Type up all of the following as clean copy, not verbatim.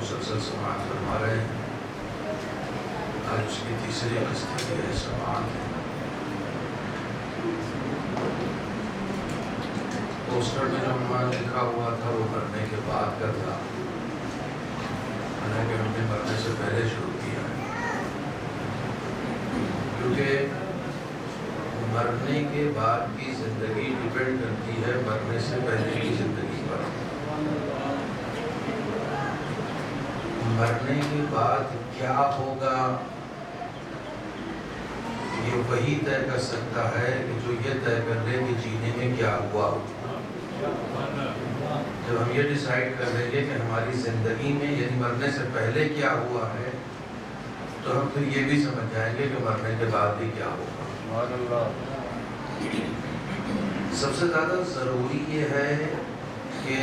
مسلسل سماعت فرما رہے ہیں. آج اس کی تیسری قسط ہے سماعت. پوسٹر میں جو عنوان لکھا ہوا تھا وہ مرنے کے بعد کا تھا، حالانکہ ہم نے مرنے سے پہلے شروع کیا ہے، کیونکہ مرنے کے بعد کی زندگی ڈیپینڈ کرتی ہے مرنے سے پہلے کی زندگی پر. مرنے کے بعد کیا ہوگا یہ وہی طے کر سکتا ہے کہ جو یہ طے کر لے کہ جینے میں کیا ہوا. جب ہم یہ ڈیسائیڈ کر لیں گے کہ ہماری زندگی میں یعنی مرنے سے پہلے کیا ہوا ہے، تو ہم پھر یہ بھی سمجھ جائیں گے کہ مرنے کے بعد بھی کیا ہوگا. سب سے زیادہ ضروری یہ ہے کہ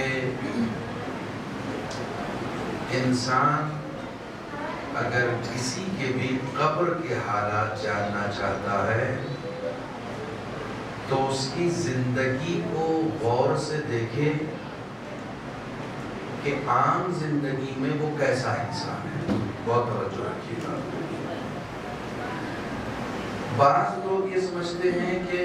انسان اگر کسی کے بھی قبر کے حالات جاننا چاہتا ہے تو اس کی زندگی کو غور سے دیکھے کہ عام زندگی میں وہ کیسا انسان ہے. بہت توجہ رکھیے گا. بعض لوگ یہ سمجھتے ہیں کہ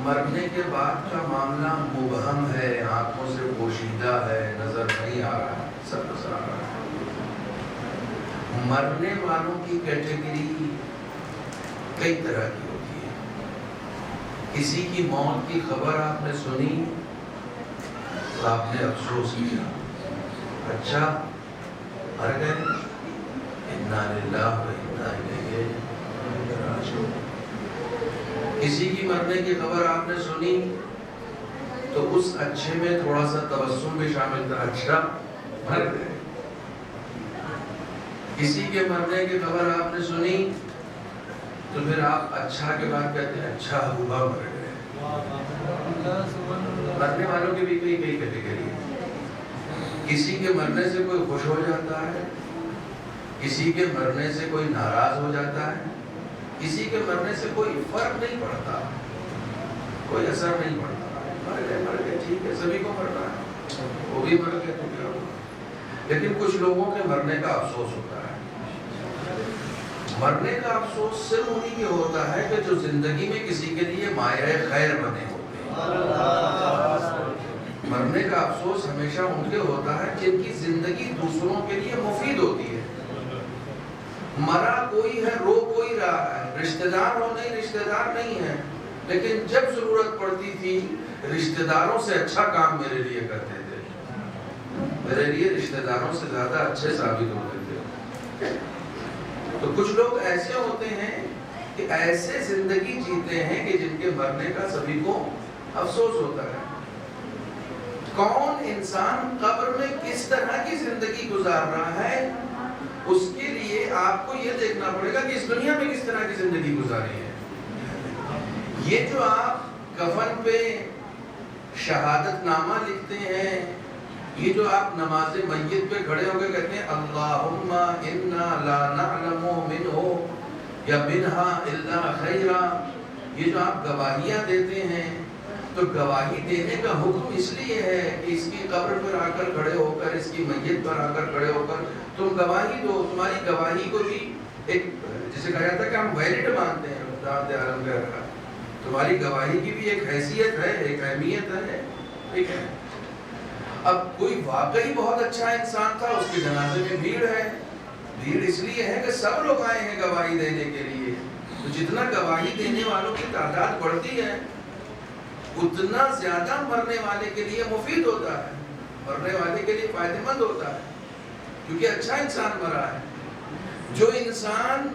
مرنے کے بعد کا معاملہ مبہم ہے، آنکھوں سے پوشیدہ ہے، نظر نہیں آ رہا، سب نظر آ رہا ہے. مرنے والوں کی کیٹیگری کئی طرح کی ہوتی ہے. کسی کی موت کی خبر آپ نے سنی تو آپ نے افسوس کیا، اچھا مر گئے، انا للہ و انا الیہ راجعون. کسی کی مرنے کی خبر آپ نے سنی تو اس اچھے میں تھوڑا سا تبسم بھی شامل تھا، اچھا مر گئے. کسی کے مرنے کی خبر آپ نے سنی تو پھر آپ اچھا کے بعد کہتے ہیں اچھا ہوا مر گئے. مرنے والوں کی بھی کئی کیٹیگری ہے. کسی کے مرنے سے کوئی خوش ہو جاتا ہے، کسی کے مرنے سے کوئی ناراض ہو جاتا ہے، کسی کے مرنے سے کوئی فرق نہیں پڑتا، کوئی اثر نہیں پڑتا. مر گئے ٹھیک ہے، سبھی کو مرنا ہے، وہ بھی مر گئے تو کیا ہوا. لیکن کچھ لوگوں کے مرنے کا افسوس ہوتا ہے. مرنے کا افسوس صرف انہی کے ہوتا ہے کہ جو زندگی میں کسی کے لیے مایہ خیر بنے ہوتے ہیں. مرنے کا افسوس ہمیشہ ان کے ہوتا ہے جن کی زندگی دوسروں کے لیے مفید ہوتی ہے. مرا کوئی ہے، رو کوئی رہا ہے، رشتہ دار ہو نہیں، رشتہ دار نہیں ہے، لیکن جب ضرورت پڑتی تھی رشتہ داروں سے اچھا کام میرے لیے کرتے تھے، میرے لیے رشتہ داروں سے زیادہ اچھے ثابت ہوتے تھے. تو کچھ لوگ ایسے ہوتے ہیں کہ ایسے زندگی جیتے ہیں کہ جن کے مرنے کا سبھی کو افسوس ہوتا ہے. کون انسان قبر میں کس طرح کی زندگی گزار رہا ہے، اس کے لیے آپ کو یہ دیکھنا پڑے گا کہ اس دنیا میں کس طرح کی زندگی گزاری ہے. یہ جو آپ کفن پہ شہادت نامہ لکھتے ہیں، یہ جو آپ نماز میت پہ کھڑے ہو کے کہتے ہیں اللہم انا لا نعلم منہ یا منہا الا خیرا، یہ جو آپ گواہیاں دیتے ہیں، تو گواہی دینے کا حکم اس لیے ہے کہ اس کی قبر پر آ کر کھڑے ہو کر، اس کی میت پر آ کر کھڑے ہو کر تم گواہی دو. تمہاری گواہی کو بھی ایک جسے کہا جاتا ہے کہ ہم ویلڈ مانتے ہیں، ذات عالم کا رکھا، تمہاری گواہی کی بھی ایک حیثیت ہے، ایک اہمیت ہے. ٹھیک ہے. اب کوئی واقعی بہت اچھا انسان تھا، اس کے جنازے میں بھیڑ ہے. بھیڑ اس لیے ہے کہ سب لوگ آئے ہیں گواہی دینے کے لیے. تو جتنا گواہی دینے والوں کی تعداد بڑھتی ہے اتنا زیادہ مرنے والے کے لیے مفید ہوتا ہے، مرنے والے کے لیے فائدہ مند ہوتا ہے، کیونکہ اچھا انسان مرا ہے. جو انسان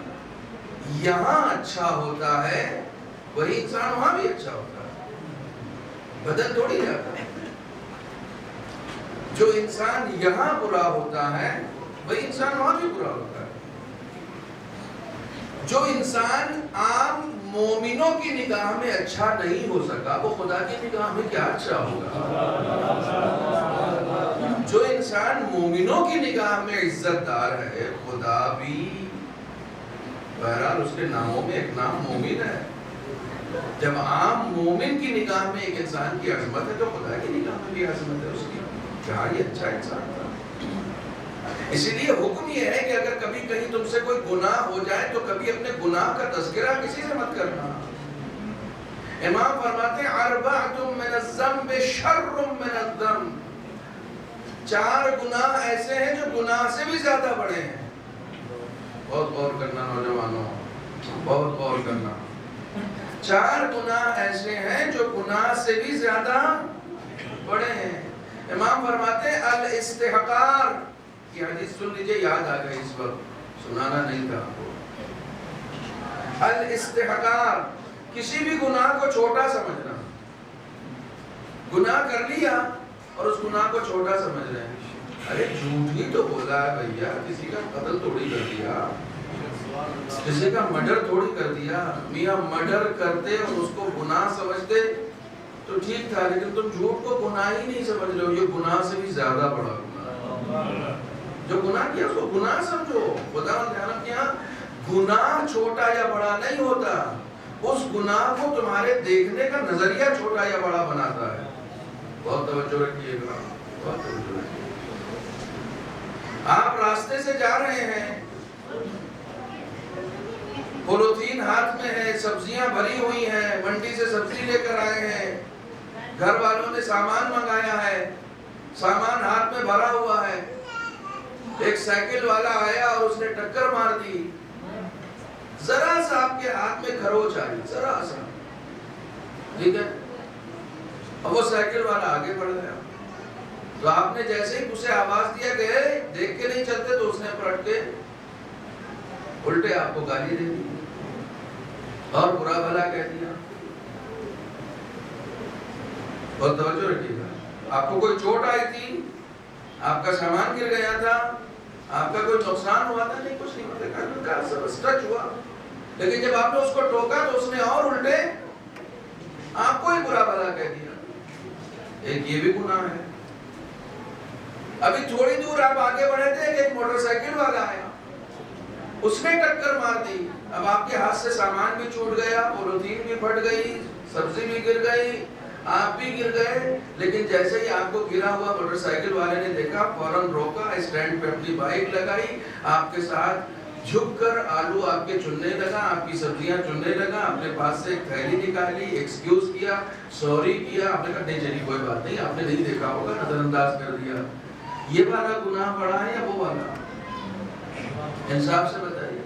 یہاں اچھا ہوتا ہے وہی انسان وہاں بھی اچھا ہوتا ہے، بدل تھوڑی جاتا ہے. جو انسان یہاں برا ہوتا ہے وہی انسان وہاں بھی برا ہوتا ہے. جو انسان عام مومنوں کی نگاہ میں اچھا نہیں ہو سکا وہ خدا کی نگاہ میں کیا اچھا ہوگا؟ جو انسان مومنوں کی نگاہ میں عزت دار ہے خدا بھی بہرحال اس کے ناموں میں ایک نام مومن ہے. جب عام مومن کی نگاہ میں ایک انسان کی عظمت ہے تو خدا کی نگاہ میں بھی عظمت ہے اس کی. کیا یہ اچھا انسان تھا. اسی لیے حکم یہ ہے کہ اگر کبھی کہیں تم سے کوئی گناہ ہو جائے تو کبھی اپنے گناہ کا تذکرہ کسی سے مت کرنا. امام فرماتے ہیں اربعۃ من الذنب شر من الذنب. 4 گناہ ایسے ہیں جو گناہ سے بھی زیادہ بڑے ہیں. بہت غور کرنا نوجوانوں, بہت غور کرنا. 4 گناہ ایسے ہیں جو گناہ سے بھی زیادہ بڑے ہیں. امام فرماتے ہیں الاستحقار. یہ حدیث سن لیجئے, یاد آ گئی اس وقت, سنانا نہیں تھا. الاستحقار, کسی بھی گناہ کو چھوٹا سمجھنا. گناہ کر لیا اور اس گناہ کو چھوٹا سمجھ رہے ہیں. ارے جھوٹ ہی تو بولا ہے بھیا, کسی کا قتل تھوڑی کر دیا, کسی کا مرڈر تھوڑی کر دیا. میاں مرڈر کرتے اور اس کو گناہ سمجھتے تو ٹھیک تھا, لیکن تم جھوٹ کو گناہ ہی نہیں سمجھ رہے ہو. یہ گناہ سے بھی زیادہ بڑا گناہ. جو گناہ کیا اس کو گناہ سمجھو. خدا نے کیا گناہ چھوٹا یا بڑا نہیں ہوتا, اس گناہ کو تمہارے دیکھنے کا نظریہ چھوٹا یا بڑا بناتا ہے. بہت توجہ رکھیے گا, بہت توجہ رکھیے. آپ راستے سے جا رہے ہیں, پولیتھین ہاتھ میں ہے, سبزیاں بھری ہوئی ہیں, منڈی سے سبزی لے کر آئے ہیں, گھر والوں نے سامان منگایا ہے, سامان ہاتھ میں بھرا ہوا ہے. ایک سائیکل والا آیا اور اس نے ٹکر مار دی. ذرا سا آپ کے ہاتھ میں کھروچ آئی, ذرا سا, ٹھیک ہے. اب وہ سائیکل والا آگے بڑھ گیا تو آپ نے جیسے ہی اسے آواز دیا کہ دیکھ کے نہیں چلتے, تو اس نے پلٹ کے الٹے آپ کو گالی دے دی اور برا بھلا کہہ دیا. بہت توجہ رکھیے گا. آپ کو کوئی چوٹ آئی تھی, آپ کا سامان گر گیا تھا, آپ کا کوئی نقصان ہوا تھا, نہیں کچھ نہیں ہوتا, سٹچ ہوا, لیکن جب آپ نے اس کو ٹوکا تو اس نے اور الٹے آپ کو ہی برا بھلا کہہ دیا. ایک یہ بھی گناہ ہے. ابھی تھوڑی دور آپ آگے بڑھے تھے کہ ایک موٹر سائیکل والا آیا, اس نے ٹکر مار دی. اب آپ کے ہاتھ سے سامان بھی چھوٹ گیا, پولیتھین بھی پھٹ گئی, سبزی بھی گر گئی, آپ بھی گر گئے. لیکن جیسے ہی آپ کو گرا ہوا موٹر سائیکل والے نے دیکھا, فوراً روکا, اسٹینڈ پہ اپنی بائک لگائی, آپ کے ساتھ جھک کر آلو آپ کے چننے لگا, آپ کی سبزیاں چننے لگا, اپنے پاس سے ایک تھیلی نکالی, ایکسکیوز کیا, سوری کیا. آپ نے کہا نہیں چلی کوئی بات نہیں, آپ نے نہیں دیکھا ہوگا, نظر انداز کر دیا. یہ والا گناہ بڑا ہے یا وہ والا؟ انصاف سے بتائیے.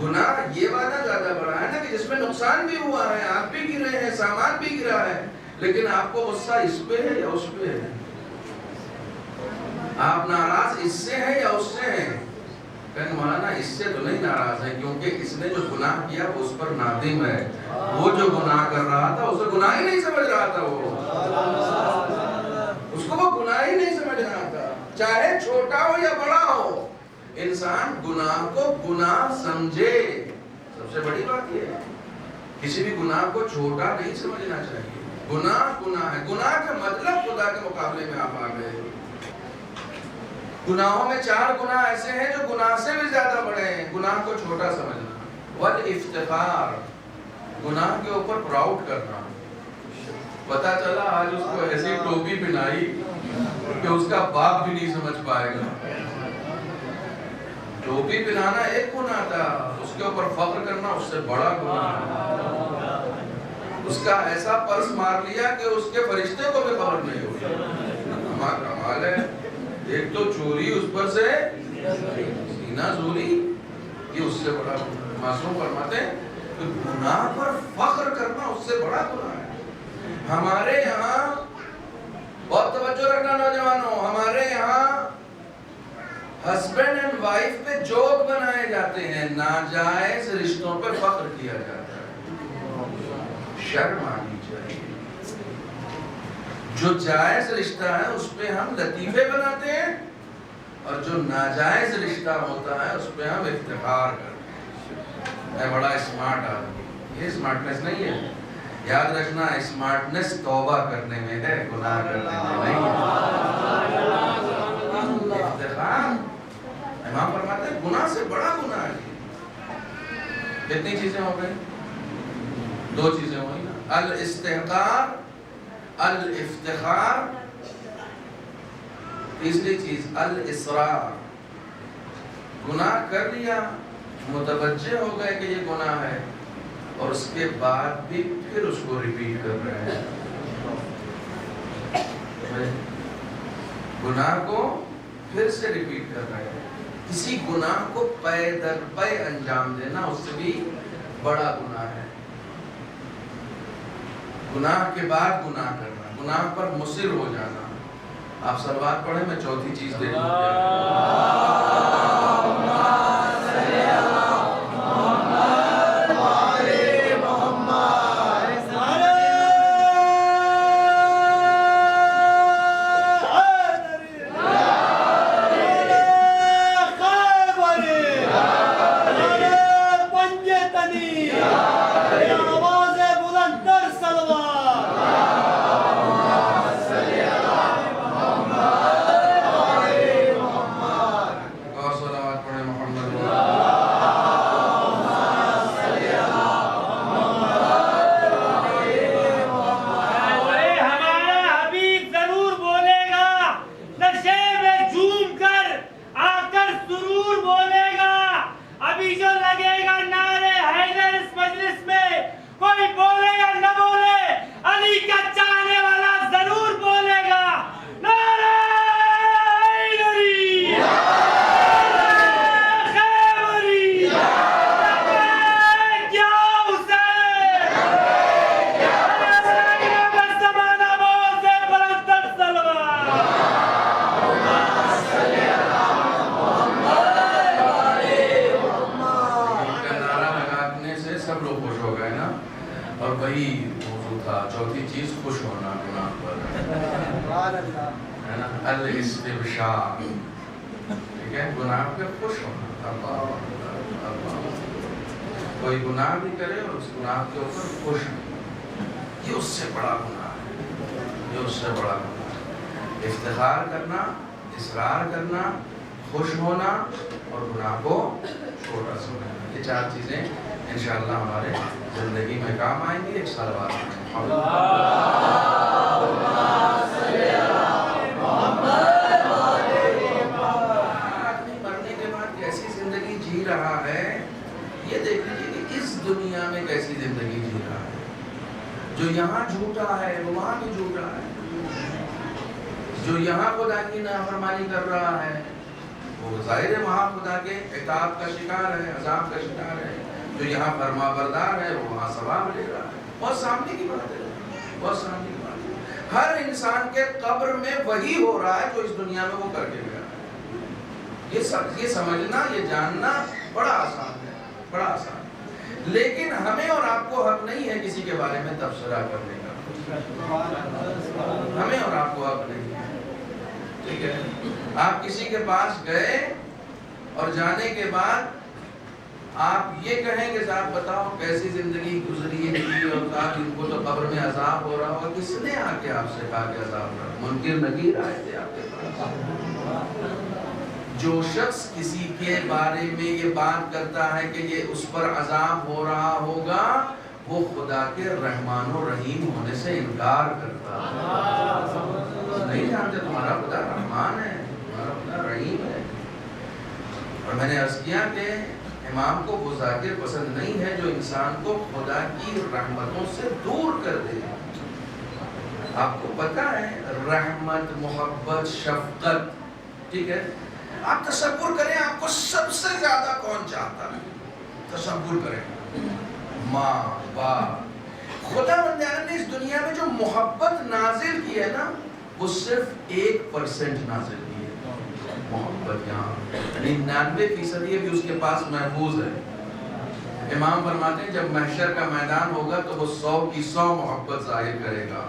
گناہ یہ والا زیادہ بڑا ہے نا, کہ جس میں نقصان بھی ہوا ہے, آپ بھی گرے ہیں, سامان بھی گرا ہے, لیکن آپ کو غصہ اس پہ ہے یا اس پہ ہے؟ آپ ناراض اس سے ہیں یا اس سے ہیں؟ کہیں مولانا اس سے تو نہیں ناراض ہے, کیونکہ اس نے جو گناہ کیا وہ اس پر نادم ہے. وہ جو گناہ کر رہا تھا اسے گناہ ہی نہیں سمجھ رہا تھا, وہ اس کو وہ گناہ ہی نہیں سمجھ رہا تھا, چاہے چھوٹا ہو یا بڑا ہو. انسان گناہ کو گناہ سمجھے. سب سے بڑی بات یہ ہے, کسی بھی گناہ کو چھوٹا نہیں سمجھنا چاہیے. گناہ گناہ ہے. گناہ کا مطلب خدا کے مقابلے میں آپ آ گئے. گناہوں میں 4 گناہ ایسے ہیں جو گناہ سے بھی زیادہ بڑے ہیں. گناہ کو چھوٹا سمجھنا. والافتخار, گناہ کے اوپر پراؤڈ کرنا. پتا چلا آج اس کو ایسی ٹوپی پہنائی کہ اس کا باپ بھی نہیں سمجھ پائے گا. ٹوپی پہنانا ایک گناہ تھا, اس کے اوپر فخر کرنا اس سے بڑا گناہ. اس کا ایسا پرس مار لیا کہ اس کے فرشتے کو بھی خبر نہیں ہوئی. کمال ہے. ایک تو چوری, اس پر سے سینہ زوری, یہ اس سے بڑا گناہ. معصوم فرماتے ہیں کہ گناہ پر فخر کرنا اس سے بڑا گناہ ہے. ہمارے یہاں بہت توجہ رکھنا نوجوانوں, ہمارے یہاں ہسبینڈ اینڈ وائف پہ جوک بنائے جاتے ہیں, ناجائز رشتوں پر فخر کیا جاتا ہے. شرم آنی چاہیے. جو جائز رشتہ ہے اس پہ ہم لطیفے بناتے ہیں, اور جو ناجائز رشتہ ہوتا ہے اس پہ ہم افتخار کرتے ہیں. میں بڑا اسمارٹ آدمی، یہ اسمارٹنس نہیں ہے. یاد رکھنا اسمارٹنس توبہ کرنے میں ہے، گناہ کرنے میں نہیں ہے. افتخار امام فرماتے ہیں گناہ سے بڑا گناہ ہے. کتنی چیزیں ہو گئی؟ 2 چیزیں ہوئی نا، الاستحقار، الافتخار. تیسری چیز الاصرار. گناہ کر لیا، متوجہ ہو گئے کہ یہ گناہ ہے، اور اس کے بعد بھی پھر اس کو ریپیٹ کر رہے ہیں. گناہ کو پھر سے ریپیٹ کر رہے ہیں. کسی گناہ کو پے در پے انجام دینا اس سے بھی بڑا گناہ ہے. گناہ کے بعد گناہ کرنا، گناہ پر مصر ہو جانا. آپ صلوات پڑھیں، میں چوتھی چیز دے دوں. چوتھی چیز خوش ہونا گناہ پر، ہے نا، الاستبشار. ٹھیک ہے، گناہ پہ خوش ہونا. اللہ کوئی گناہ بھی کرے اور اس گناہ کے اوپر خوش ہو، یہ اس سے بڑا گناہ ہے. یہ اس سے بڑا گناہ ہے. افتخار کرنا، اصرار کرنا، خوش ہونا اور گناہ کو چھوٹا سمجھنا، یہ 4 چیزیں انشاءاللہ ہمارے زندگی میں کام آئیں گی. ایک سال بعد آدمی مرنے کے بعد کیسی زندگی جی رہا ہے، یہ دیکھ لیجیے کہ اس دنیا میں کیسی زندگی جی رہا ہے. جو یہاں جھوٹا ہے وہ وہاں بھی جھوٹا ہے. جو یہاں خدا کی نافرمانی کر رہا ہے وہ ظاہر ہے وہاں خدا کے عقاب کا شکار ہے، عذاب کا شکار ہے. جو یہاں فرما بردار ہے وہ وہاں ثواب لے رہا ہے. بہت سامنے کی بات ہے، بہت سامنے کی بات ہے. ہر انسان کے قبر میں وہی ہو رہا ہے جو اس دنیا میں وہ کر کے گیا ہے. یہ سمجھنا، یہ جاننا بڑا آسان ہے، بڑا آسان ہے. لیکن ہمیں اور آپ کو حق نہیں ہے کسی کے بارے میں تبصرہ کرنے کا. ہمیں اور آپ کو حق نہیں ہے. ٹھیک ہے، آپ کسی کے پاس گئے اور جانے کے بعد آپ یہ کہیں کہ صاحب بتاؤ کیسی زندگی گزری ہے، اور کہا کہ ان کو تو قبر میں عذاب ہو رہا ہوگا. کس نے آ کے آپ سے کہا کہ عذاب ہو رہا؟ منکر نکیر آئے تھے آپ کے پاس. جو شخص کسی کے بارے میں یہ بات کرتا ہے کہ یہ اس پر عذاب ہو رہا ہوگا، وہ خدا کے رحمان و رحیم ہونے سے انکار کرتا ہے. نہیں جانتے تمہارا خدا رحمان ہے، تمہارا خدا رحیم ہے. اور میں نے عرض کیا کہ امام کو وہ ذاکر پسند نہیں ہے جو انسان کو خدا کی رحمتوں سے دور کر دے. آپ کو پتہ ہے رحمت، محبت، شفقت، ٹھیک ہے، آپ تصور کریں آپ کو سب سے زیادہ کون چاہتا ہے. تصور کریں ماں باپ. خدا بندیان نے اس دنیا میں جو محبت نازل کی ہے نا، وہ صرف 1% نازل کی ہے. محبت یہاں 99% یہ بھی اس کے پاس محفوظ ہے. امام فرماتے ہیں جب محشر کا میدان ہوگا تو وہ 100 کی 100 محبت ظاہر کرے گا.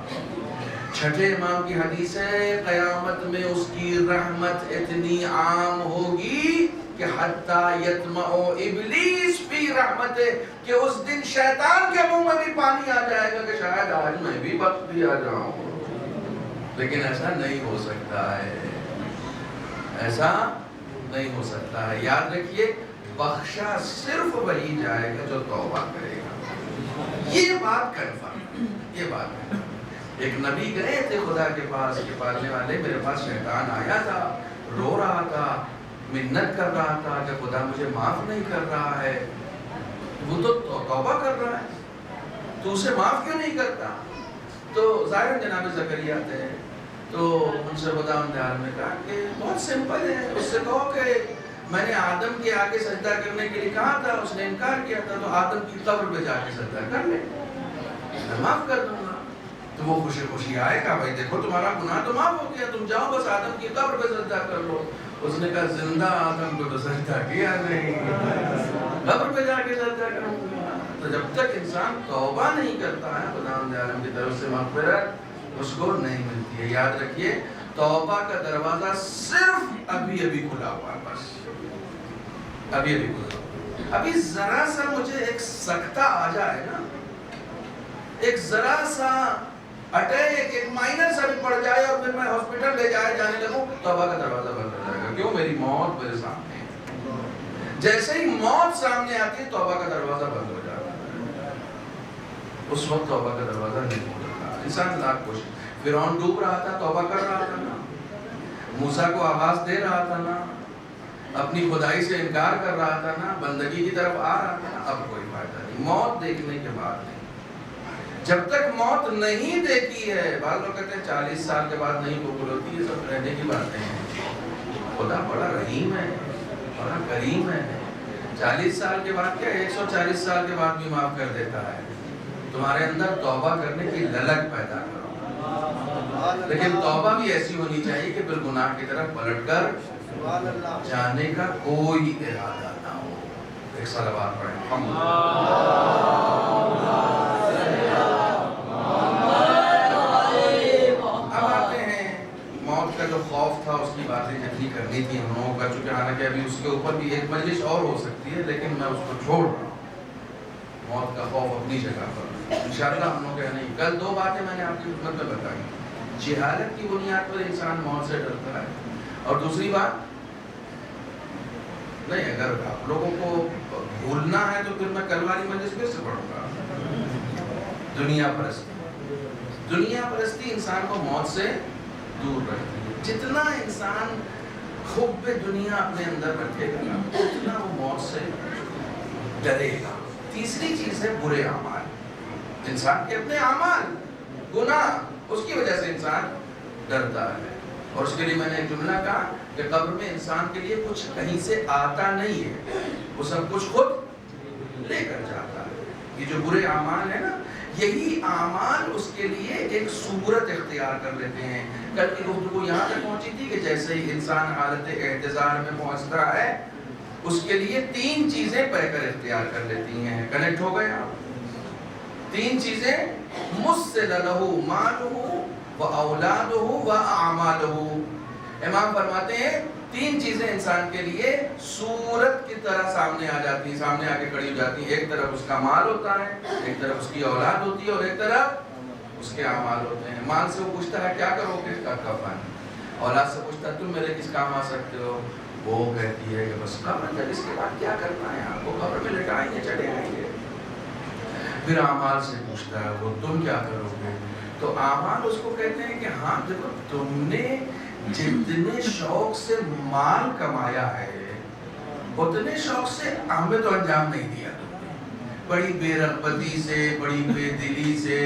چھٹے امام کی حدیث ہے قیامت میں اس کی رحمت اتنی عام ہوگی کہ حتی یطمع ابلیس فی رحمت کہ اس دن شیطان کے منہ میں بھی پانی آ جائے گا کہ شاید آج میں بھی بخش دیا جاؤں. لیکن ایسا نہیں ہو سکتا ہے, ایسا نہیں ہو سکتا ہے. یاد رکھیے بخشا صرف وہی جائے گا جو توبہ کرے گا. یہ بات کنفرم, یہ بات. ایک نبی گئے تھے خدا کے پاس کہ پالنے والے میرے پاس شیطان آیا تھا, رو رہا تھا, منت کر رہا تھا کہ خدا مجھے معاف نہیں کر رہا ہے. وہ تو توبہ کر رہا ہے, تو اسے معاف کیوں نہیں کرتا؟ تو ظاہر جناب زکریا تھے, تو ان سے خدا نے کہا کہ بہت سمپل ہے, اس سے کہو کہ میں نے آدم کے آگے سجدہ کرنے کے لیے کہا تھا, اس نے انکار کیا تھا, تو آدم کی قبر پہ جا کے سجدہ کر لے, میں معاف کر دوں گا. تو وہ خوشی خوشی آئے, کہا بھائی دیکھو تمہارا گناہ تو معاف ہو گیا, تم جاؤ بس آدم کی قبر پہ سجدہ کر لو. اس نے کہا زندہ آدم کو تو سجدہ کیا نہیں, قبر پہ جا کے سجدہ کروں گا. تو جب تک انسان توبہ نہیں کرتا ہے خداوند عالم کی طرف سے مغفرت اس کو نہیں ملتی ہے. یاد رکھیے توبہ کا دروازہ صرف ابھی ابھی کھلا ہوا ہے, بس ابھی ابھی کھلا. ابھی ذرا سا مجھے ایک سکتہ آ جائے نا, ایک ذرا سا اٹیک, ایک مائنر سا بھی پڑ جائے اور پھر میں ہاسپٹل لے جانے لگوں, توبہ کا دروازہ بند ہو جائے گا. کیوں؟ میری موت میرے سامنے ہے. جیسے ہی موت سامنے آتی ہے توبہ کا دروازہ بند ہو جاتا ہے. اس وقت توبہ کا دروازہ نہیں کھلتا. انسان لاکھ کوشش, فرعون ڈوب رہا تھا توبہ کر رہا تھا نا, موسیٰ کو آواز دے رہا تھا نا, اپنی خدائی سے انکار کر رہا تھا نا, بندگی کی طرف آ رہا تھا نا. اب کوئی فائدہ نہیں, موت دیکھنے کے بعد نہیں. جب تک موت نہیں دیکھی ہے, بعض لوگ کہتے ہیں 40 سال کے بعد نہیں قبول ہوتی, یہ سب رہنے کی باتیں ہیں. خدا بڑا رحیم ہے, بڑا کریم ہے. 40 سال کے بعد کیا 140 سال کے بعد بھی معاف کر دیتا ہے. تمہارے اندر توبہ کرنے کی للک پیدا کرو, لیکن توبہ بھی ایسی ہونی چاہیے کہ پھر گناہ کی طرف پلٹ کر جانے کا کوئی ارادہ نہ ہو. ایک صلوات پڑھیں. موت کا جو خوف تھا اس کی باتیں جتنی کرنی تھی ہم لوگوں کا, چونکہ حالانکہ ابھی اس کے اوپر بھی ایک مجلس اور ہو سکتی ہے, لیکن میں اس کو چھوڑ رہا ہوں. موت کا خوف اپنی جگہ پر انشاءاللہ ہم لوگ نہیں. کل 2 باتیں میں نے آپ کی خدمت میں بتائی. جہالت کی بنیاد پر انسان موت سے ڈرتا ہے, اور دوسری بات نہیں, اگر آپ لوگوں کو بھولنا ہے تو پھر میں کل والی مجلس پھر سے پڑھوں گا. دنیا پرستی, دنیا پرستی انسان کو موت سے دور رکھتی ہے. جتنا انسان حب دنیا اپنے اندر رکھے گا اتنا وہ موت سے ڈرے گا. تیسری چیز ہے برے اعمال. انسان کے اپنے اعمال, گناہ, اس کی وجہ سے انسان ڈرتا ہے. اور اس کے لیے میں نے ایک جملہ کہا کہ قبر میں انسان کے لیے کچھ کہیں سے آتا نہیں ہے, وہ سب کچھ خود لے کر جاتا ہے. یہ جو برے اعمال ہے نا, یہی اعمال اس کے لیے ایک صورت اختیار کر لیتے ہیں. کل کی گفتگو یہاں تک پہنچی تھی کہ جیسے ہی انسان حالت احتضار میں پہنچتا ہے اس کے لیے 3 چیزیں پہ کر اختیار کر لیتی ہیں. کنیکٹ ہو گئے آپ؟ 3 چیزیں, مسل لہ مالہ و اولادہ و اعمالہ. امام فرماتے ہیں 3 چیزیں انسان کے لیے صورت کی طرح سامنے آ جاتی ہیں, سامنے آ کے کھڑی ہو جاتی ہیں. ایک طرف اس کا مال ہوتا ہے, ایک طرف اس کی اولاد ہوتی ہے, اور ایک طرف اس کے اعمال ہوتے ہیں. مال سے وہ پوچھتا ہے کیا کرو گے, اس کا کفن. اولاد سے پوچھتا ہے تم میرے کس کام آ سکتے ہو, وہ کہتی ہے کہ بس قبر تک, اس کے بعد کیا کرنا ہے آپ کو, قبر میں لٹائیں گے چلے آئیں گے. پھر اعمال سے پوچھتا ہے وہ تم کیا کرو گے, تو اعمال اس کو کہتے ہیں کہ ہاں دیکھو تم نے جتنے شوق سے مال کمایا ہے اتنے شوق سے ہمیں تو انجام نہیں دیا. بڑی بے رغبتی سے, بڑی بے دلی سے,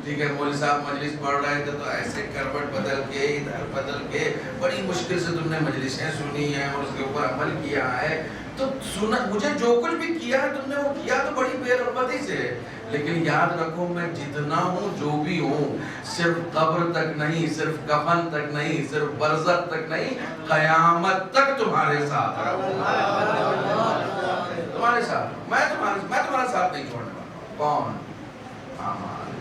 ٹھیک ہے, مولوی صاحب مجلس پڑھ رہے تھے تو ایسے کروٹ بدل کے ادھر بدل کے بڑی مشکل سے تم نے مجلسیں سنی ہیں اور اس کے اوپر عمل کیا ہے. تو سنا, مجھے جو کچھ بھی کیا ہے تم نے وہ کیا تو بڑی بے رغبتی سے, لیکن یاد رکھو میں جتنا ہوں جو بھی ہوں صرف قبر تک نہیں, صرف کفن تک نہیں, صرف برزخ تک نہیں, قیامت تک تمہارے ساتھ تمہارے ساتھ. میں تمہارا ساتھ نہیں چھوڑنے والا. کون؟ اعمال.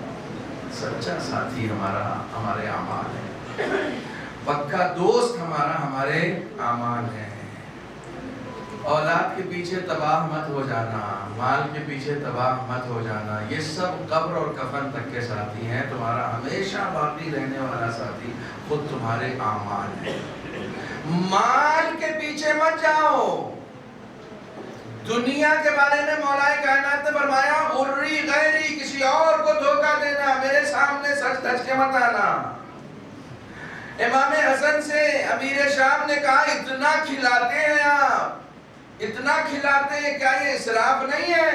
سچا ساتھی ہمارے اعمال ہے, پکا دوست ہمارے اعمال ہیں. اولاد کے پیچھے تباہ مت ہو جانا، مال کے پیچھے تباہ مت ہو جانا، یہ سب قبر اور کفن تک کے ساتھی ہیں۔ تمہارا ہمیشہ باقی رہنے والا ساتھی خود تمہارے اعمال ہے۔ مال کے پیچھے مت جاؤ۔ دنیا کے بارے میں مولا کائنات نے فرمایا غری غیری، کسی اور کو دھوکہ دینا، میرے سامنے سچ دھج کے مت آنا۔ امام حسن سے امیر شام نے کہا اتنا کھلاتے ہیں آپ، اتنا کھلاتے ہیں، کیا یہ اسراف نہیں ہے؟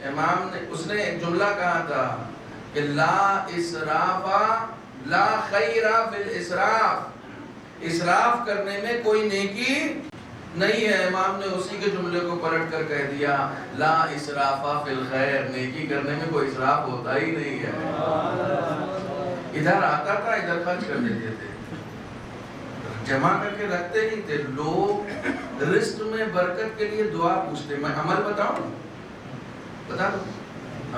امام نے اس نے ایک جملہ کہا تھا کہ لا اسراف لا خیر فی الاسراف، اسراف کرنے میں کوئی نیکی نہیں ہے۔ امام نے اسی کے جملے کو پلٹ کر کہہ دیا لا اسراف فی الخیر، نیکی کرنے میں کوئی اسراف ہوتا ہی نہیں ہے۔ ادھر آتا تھا ادھر خرچ کر دیتے تھے، جمع کر کے رکھتے نہیں تھے۔ لوگ رزق میں برکت کے لیے دعا پوچھتے۔ میں عمل بتاؤں، بتا دو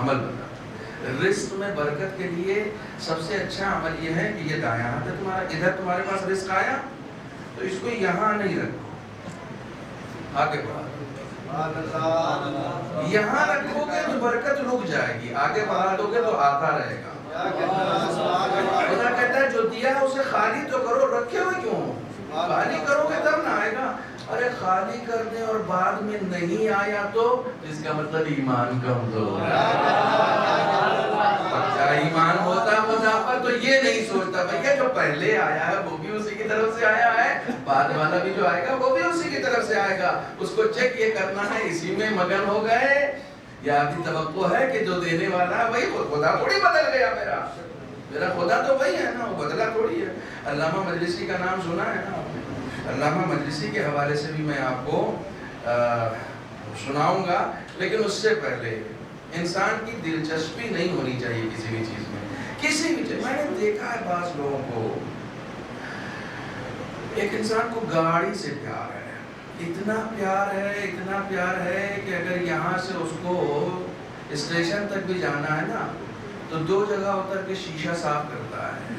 عمل بتا۔ رزق میں برکت کے لیے سب سے اچھا عمل یہ ہے کہ یہ دایاں ہاتھ ہے تمہارا، ادھر تمہارے پاس رزق آیا تو اس کو یہاں نہیں رکھو، آگے بڑھا دو۔ یہاں رکھو گے تو برکت رک جائے گی، آگے بڑھا دو گے تو آتا رہے گا۔ خدا کہتا ہے جو دیا ہے اسے خالی تو کرو، رکھے ہوئے کیوں؟ خالی کرو گے تب نہ آئے گا۔ ارے خالی کر دیں اور بعد میں نہیں آیا تو اس کا مطلب ایمان کمزور ہے۔ اچھا ایمان ہوتا پر تو یہ نہیں سوچتا بھیا جو پہلے آیا ہے وہ بھی اسی کی طرف سے آیا ہے، بعد والا بھی جو آئے گا وہ بھی اسی کی طرف سے آئے گا، اس کو چیک یہ کرنا ہے اسی میں مگن ہو گئے یا ابھی توقع ہے کہ جو دینے والا ہے وہی خدا تھوڑی بدل گیا، میرا خدا تو وہی ہے نا، وہ بدلا تھوڑی ہے۔ علامہ مجلسی کا نام سنا ہے نا؟ علامہ مجلسی کے حوالے سے بھی میں آپ کو سناؤں گا، لیکن اس سے پہلے انسان کی دلچسپی نہیں ہونی چاہیے کسی بھی چیز میں، کسی بھی چیز۔ میں نے دیکھا ہے بعض لوگوں کو، ایک انسان کو گاڑی سے پیار ہے، اتنا پیار ہے کہ اگر یہاں سے اس کو اسٹیشن تک بھی جانا ہے نا تو 2 جگہ اتر کے شیشہ صاف کرتا ہے،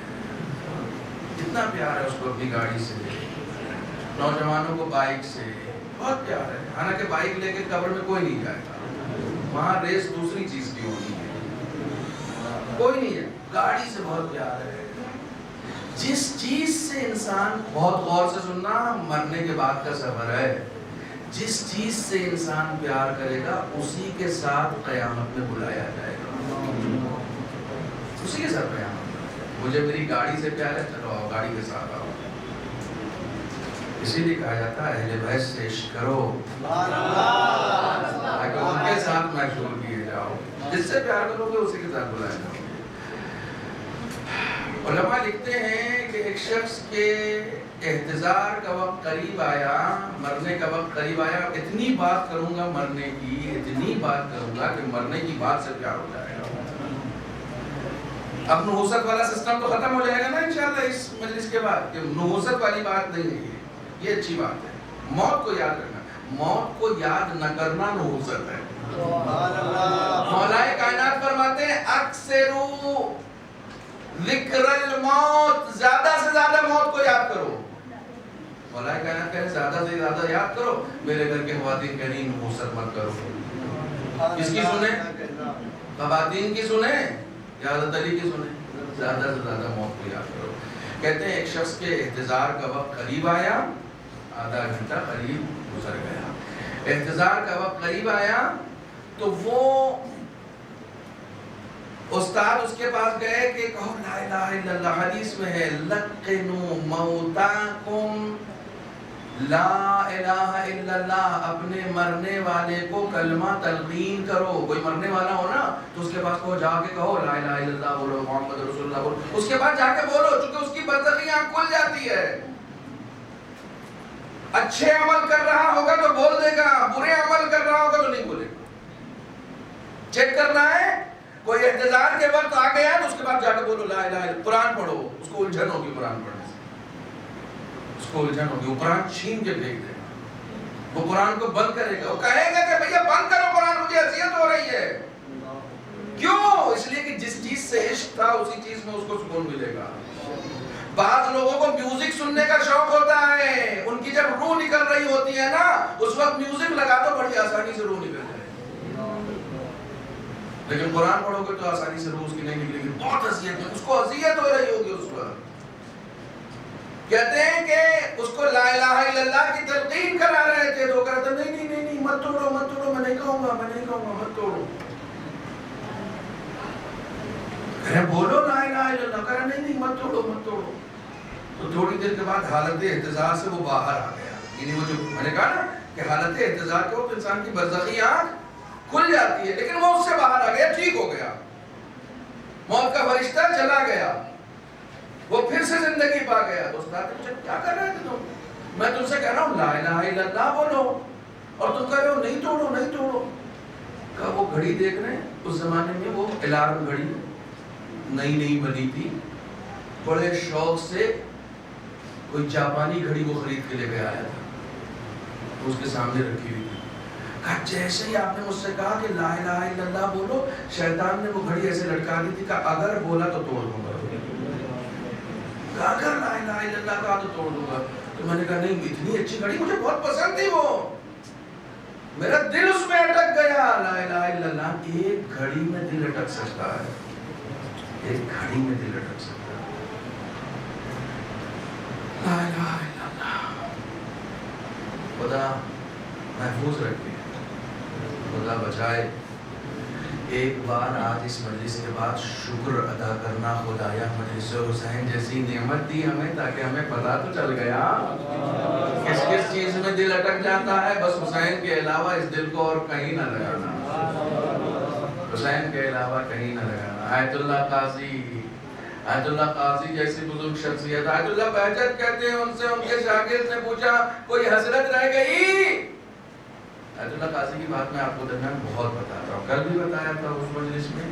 اتنا پیار ہے اس کو اپنی گاڑی سے۔ نوجوانوں کو بائک سے بہت پیار ہے، حالانکہ بائک لے کے قبر میں کوئی نہیں جائے گا، وہاں ریس دوسری چیز کی ہونی ہے، کوئی نہیں ہے، گاڑی سے بہت پیار ہے۔ جس چیز سے انسان، بہت غور سے سننا، مرنے کے بعد کا سفر ہے، جس چیز سے انسان پیار کرے گا اسی کے ساتھ قیامت میں بلایا جائے گا، اسی کے ساتھ قیامت۔ مجھے میری گاڑی سے پیار ہے، چلو آؤ گاڑی کے ساتھ آؤ۔ اسی لیے کہا جاتا ہے اہل بیت سے عشق کرو تاکہ ان کے ساتھ محشور کیے جاؤ، جس سے پیار کرو گے اسی کے ساتھ بلایا جاؤ۔ علماء لکھتے ہیں کہ ایک شخص کے احتضار کا وقت قریب آیا، مرنے کا وقت قریب آیا، اتنی بات کروں گا مرنے کی، اتنی بات کروں گا کہ مرنے کی بات سے پیار ہو جائے گا۔ اب نحوست والا سسٹم تو ختم ہو جائے گا نا انشاءاللہ اس مجلس کے بعد، کہ نحوست والی بات نہیں ہے، یہ اچھی بات ہے۔ موت کو یاد رکھنا، موت کو یاد نہ کرنا نحوست ہے۔ مولا کائنات فرماتے ہیں اکثروا ذکر الموت، زیادہ سے زیادہ موت کو یاد کرو۔ مولا کائنات کہتے ہیں زیادہ سے زیادہ یاد کرو، میرے گھر کے خواتین کہہ رہی نحوست مت کرو۔ کس کی سنیں؟ خواتین کی سنیں یا حضرت علی کی سنیں؟ زیادہ سے زیادہ موت کو یاد کرو۔ کہتے ہیں ایک شخص کے احتضار کا وقت قریب آیا، آدھا گھنٹہ قریب گزر گیا، احتضار کا وقت قریب آیا تو وہ استاد اس کے پاس گئے کہ کہو لا الہ الا اللہ، حدیث میں ہے لقنوا موتاکم لا الہ الا اللہ، اپنے مرنے والے کو کلمہ تلقین کرو۔ کوئی مرنے والا ہو نا تو اس کے پاس کو جا کے کہو لا الہ الا اللہ بولو، محمد رسول اللہ بولو، اس کے بعد جا کے بولو، چونکہ اس کی برزخی آنکھ کھل جاتی ہے۔ اچھے عمل کر رہا ہوگا تو بول دے گا، برے عمل کر رہا ہوگا تو نہیں بولے گا۔ چیک کرنا ہے، کوئی احتضار کے وقت آ گیا تو اس کے بعد جا کے بولو لا الہ الا اللہ، قرآن پڑھو، اس کو الجھن ہوگی قرآن پڑھنے سے، اس کو الجھن ہوگی، وہ قرآن چھین کے پھینک دے گا، وہ قرآن کو بند کرے گا، وہ کہے گا کہ بھیا بند کرو قرآن، مجھے اذیت ہو رہی ہے۔ کیوں؟ اس لیے کہ جس چیز سے عشق تھا اسی چیز میں اس کو سکون ملے گا۔ بعض لوگوں کو میوزک سننے کا شوق ہوتا ہے، ان کی جب روح نکل رہی ہوتی ہے نا اس وقت میوزک لگا تو بڑی آسانی سے روح نکل جائے، لیکن قرآن پڑھو گے تو آسانی سے روح اس کی نہیں نکلے گی، بہت اذیت ہے، اس کو اذیت ہو رہی ہوگی اس وقت۔ کہتے ہیں کہ اس کو لا الہ الا اللہ کی تلقین کرا رہے تھے تو کہتا نہیں نہیں نہیں نہیں مت توڑو مت توڑو، میں نہیں کہوں گا مت توڑو، بولو لا الہ الا اللہ، کہا نہیں نہیں مت توڑو مت توڑو۔ تو تھوڑی دیر کے بعد حالت احتضار سے وہ باہر آ گیا، یعنی وہ جو میں نے کہا نا کہ حالت احتضار کے وقت انسان کی برزخی آنکھ کھل جاتی ہے، لیکن وہ اس سے باہر آ گیا، ٹھیک ہو گیا، موت کا فرشتہ چلا گیا، وہ پھر سے زندگی پا گیا۔ تو استاد نے پوچھا کیا کر رہے تھے تم؟ میں تم سے کہہ رہا ہوں لا الہ الا اللہ بولو اور تم کہہ رہے ہو نہیں توڑو نہیں توڑو۔ کہا وہ گھڑی دیکھ رہے ہیں، اس زمانے میں وہ الارم گھڑی نئی بنی تھی، بڑے شوق سے کوئی جاپانی گھڑی وہ خرید کے لے کے آیا تھا، اس کے سامنے رکھی ہوئی تھی۔ کہا جیسے ہی آپ نے مجھ سے کہا کہ لا الہ الا اللہ بولو، شیطان نے وہ گھڑی ایسے لٹکا دی تھی، کہا اگر بولا تو توڑ دوں گا، اگر لا الہ الا اللہ کہا تو توڑ دوں گا۔ تو میں نے کہا نہیں اتنی اچھی گھڑی مجھے بہت پسند تھی، وہ میرا دل اس میں اٹک گیا، لا الہ الا اللہ، ایک گھڑی میں دل اٹک سکتا ہے، ایک گھڑی میں دل اٹک سکتا ہے، لا الہ الا اللہ۔ خدا محفوظ رکھے، خدا بچائے۔ ایک بار آج اس مجلس کے بعد شکر ادا کرنا، خدایا مجلس حسین جیسی نعمت دی ہمیں تاکہ ہمیں پتہ تو چل گیا کس کس چیز میں دل اٹک جاتا ہے، بس حسین کے علاوہ اس دل کو اور کہیں نہ لگانا، حسین کے علاوہ کہیں نہ لگانا۔ آیت اللہ قاضی جیسی بزرگ شخصیت، آیت اللہ بہجت کہتے ہیں، ان سے ان کے شاگرد نے پوچھا کوئی حسرت رہ گئی؟ آیت اللہ قاضی کی بات میں آپ کو درمیان بہت بتاتا ہوں، کل بھی بتایا تھا اس مجلس میں،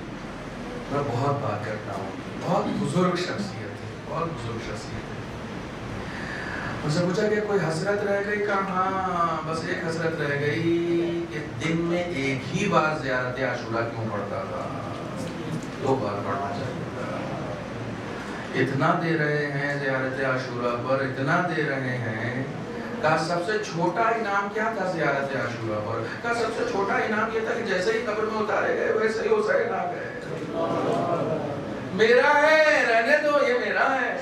میں بہت بات کرتا ہوں، بہت بزرگ شخصیت ہے، بہت بزرگ شخصیت ہے۔ ان سے پوچھا کہ کوئی حسرت رہ گئی؟ کہا ہاں بس ایک حسرت رہ گئی کہ دن میں ایک ہی بار زیارت عاشورہ کیوں پڑھتا تھا، 2 بار پڑھنا چاہیے تھا، اتنا دے رہے ہیں زیارت عاشورہ پر، اتنا دے رہے ہیں۔ کہا سب سے چھوٹا انعام کیا تھا زیارت عاشورہ پر؟ کہا سب سے چھوٹا انعام یہ تھا کہ جیسے ہی قبر میں اتارے گئے ویسے ہی حسین آ گئے، میرا ہے رہنے دو یہ میرا ہے،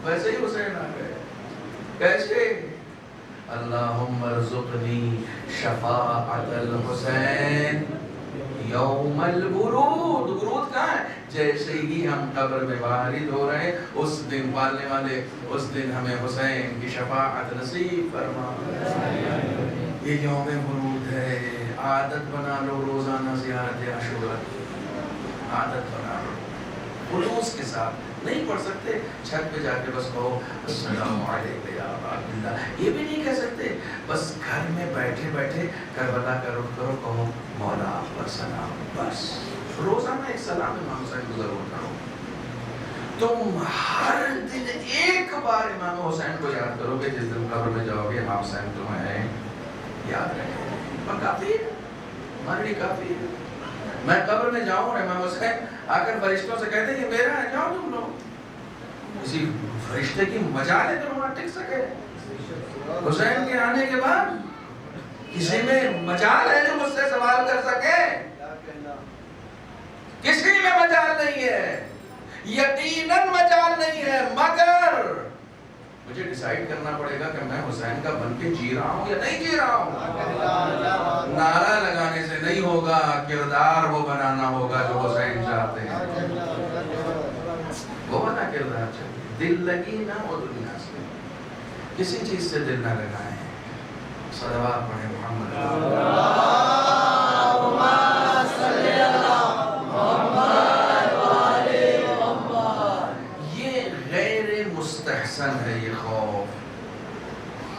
ویسے ہی حسین آ گئے۔ کیسے؟ اللہم ارزقنی شفاعت الحسین یوم الورود، ورود کہاں ہے؟ جیسے ہی ہم قبر میں وارد ہو رہے ہیں اس دن پالنے والے اس دن ہمیں حسین کی شفاعت نصیب فرما۔ یہ یوم ورود ہے، عادت بنا لو روزانہ زیارت عاشورہ کی، عادت بنا لو خلوص کے ساتھ۔ نہیں پڑھ سکتے چھت پہ جا کے بس کہو السلام علیکم یا ابا عبداللہ، یہ بھی نہیں کہہ سکتے، بس گھر میں بیٹھے بیٹھے کربلا کا رخ کرو، کہو مولا آپ پر سلام، بس روزانہ ایک سلام امام حسین کو ضرور کرو۔ تم ہر دن ایک بار امام حسین کو یاد کرو گے، جس دن قبر میں جاؤ گے امام حسین تمہیں یاد رہے، اور کافی ہے، ہمارے لیے کافی ہے۔ میں قبر میں جاؤں اور امام حسین آ کر فرشتوں سے کہتے ہیں یہ میرا ہے، جاؤ تم لوگ، کسی فرشتے کی مجال ہے جو وہاں ٹک سکے؟ حسین کے آنے کے بعد کسی میں مجال ہے جو مجھ سے سوال کر سکے؟ کسی میں مجال نہیں ہے، یقیناً مجال نہیں ہے، مگر مجھے ڈیسائیڈ کرنا پڑے گا کہ میں حسین کا بن کے جی رہا ہوں یا نہیں جی رہا ہوں۔ نعرہ لگانے سے نہیں ہوگا، کردار وہ بنانا ہوگا جو حسین چاہتے ہیں، وہ بنا کردار چاہیے، دل لگی نہ وہ دنیا سے، کسی چیز سے دل نہ لگائیں۔ صلوات پڑھیں محمد مستحسن ہے یہ خوف،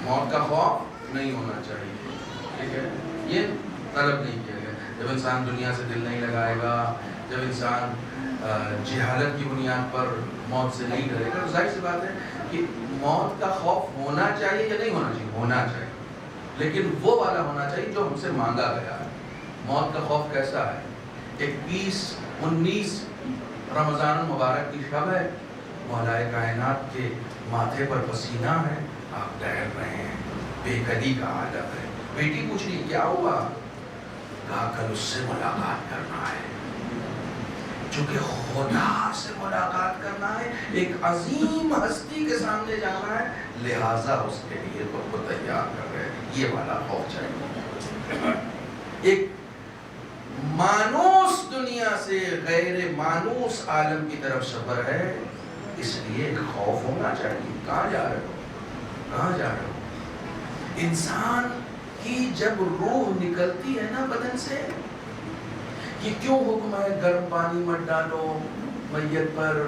موت کا خوف نہیں ہونا چاہیے، ٹھیک ہے، یہ طلب نہیں کیا گیا۔ جب انسان دنیا سے دل نہیں لگائے گا، جب انسان جہالت کی بنیاد پر موت سے نہیں ڈرے گا، ظاہر سی بات ہے کہ موت کا خوف ہونا چاہیے یا نہیں ہونا چاہیے؟ ہونا چاہیے، لیکن وہ والا ہونا چاہیے جو ہم سے مانگا گیا ہے۔ موت کا خوف کیسا ہے؟ 21-19 رمضان المبارک کی شب ہے، مولا کائنات کے ماتھے پر پسینہ ہے، آپ ٹہل رہے ہیں، بے قدی کا عالم ہے۔ بیٹی پوچھ رہی کیا ہوا؟ کہا کل اس سے ملاقات کرنا ہے، چونکہ خدا سے ملاقات کرنا ہے، ایک عظیم ہستی کے سامنے جانا ہے، لہٰذا اس کے لیے خود کو تیار کر رہے ہیں۔ یہ والا خوف چاہیے۔ ایک مانوس دنیا سے غیر مانوس عالم کی طرف سفر ہے، اس لیے ایک خوف ہونا چاہیے۔ کہاں جا رہے ہو؟ کہاں جا رہے ہو؟ انسان کی جب روح نکلتی ہے نا بدن سے، یہ کیوں حکم ہے گرم پانی مت ڈالو میت پر،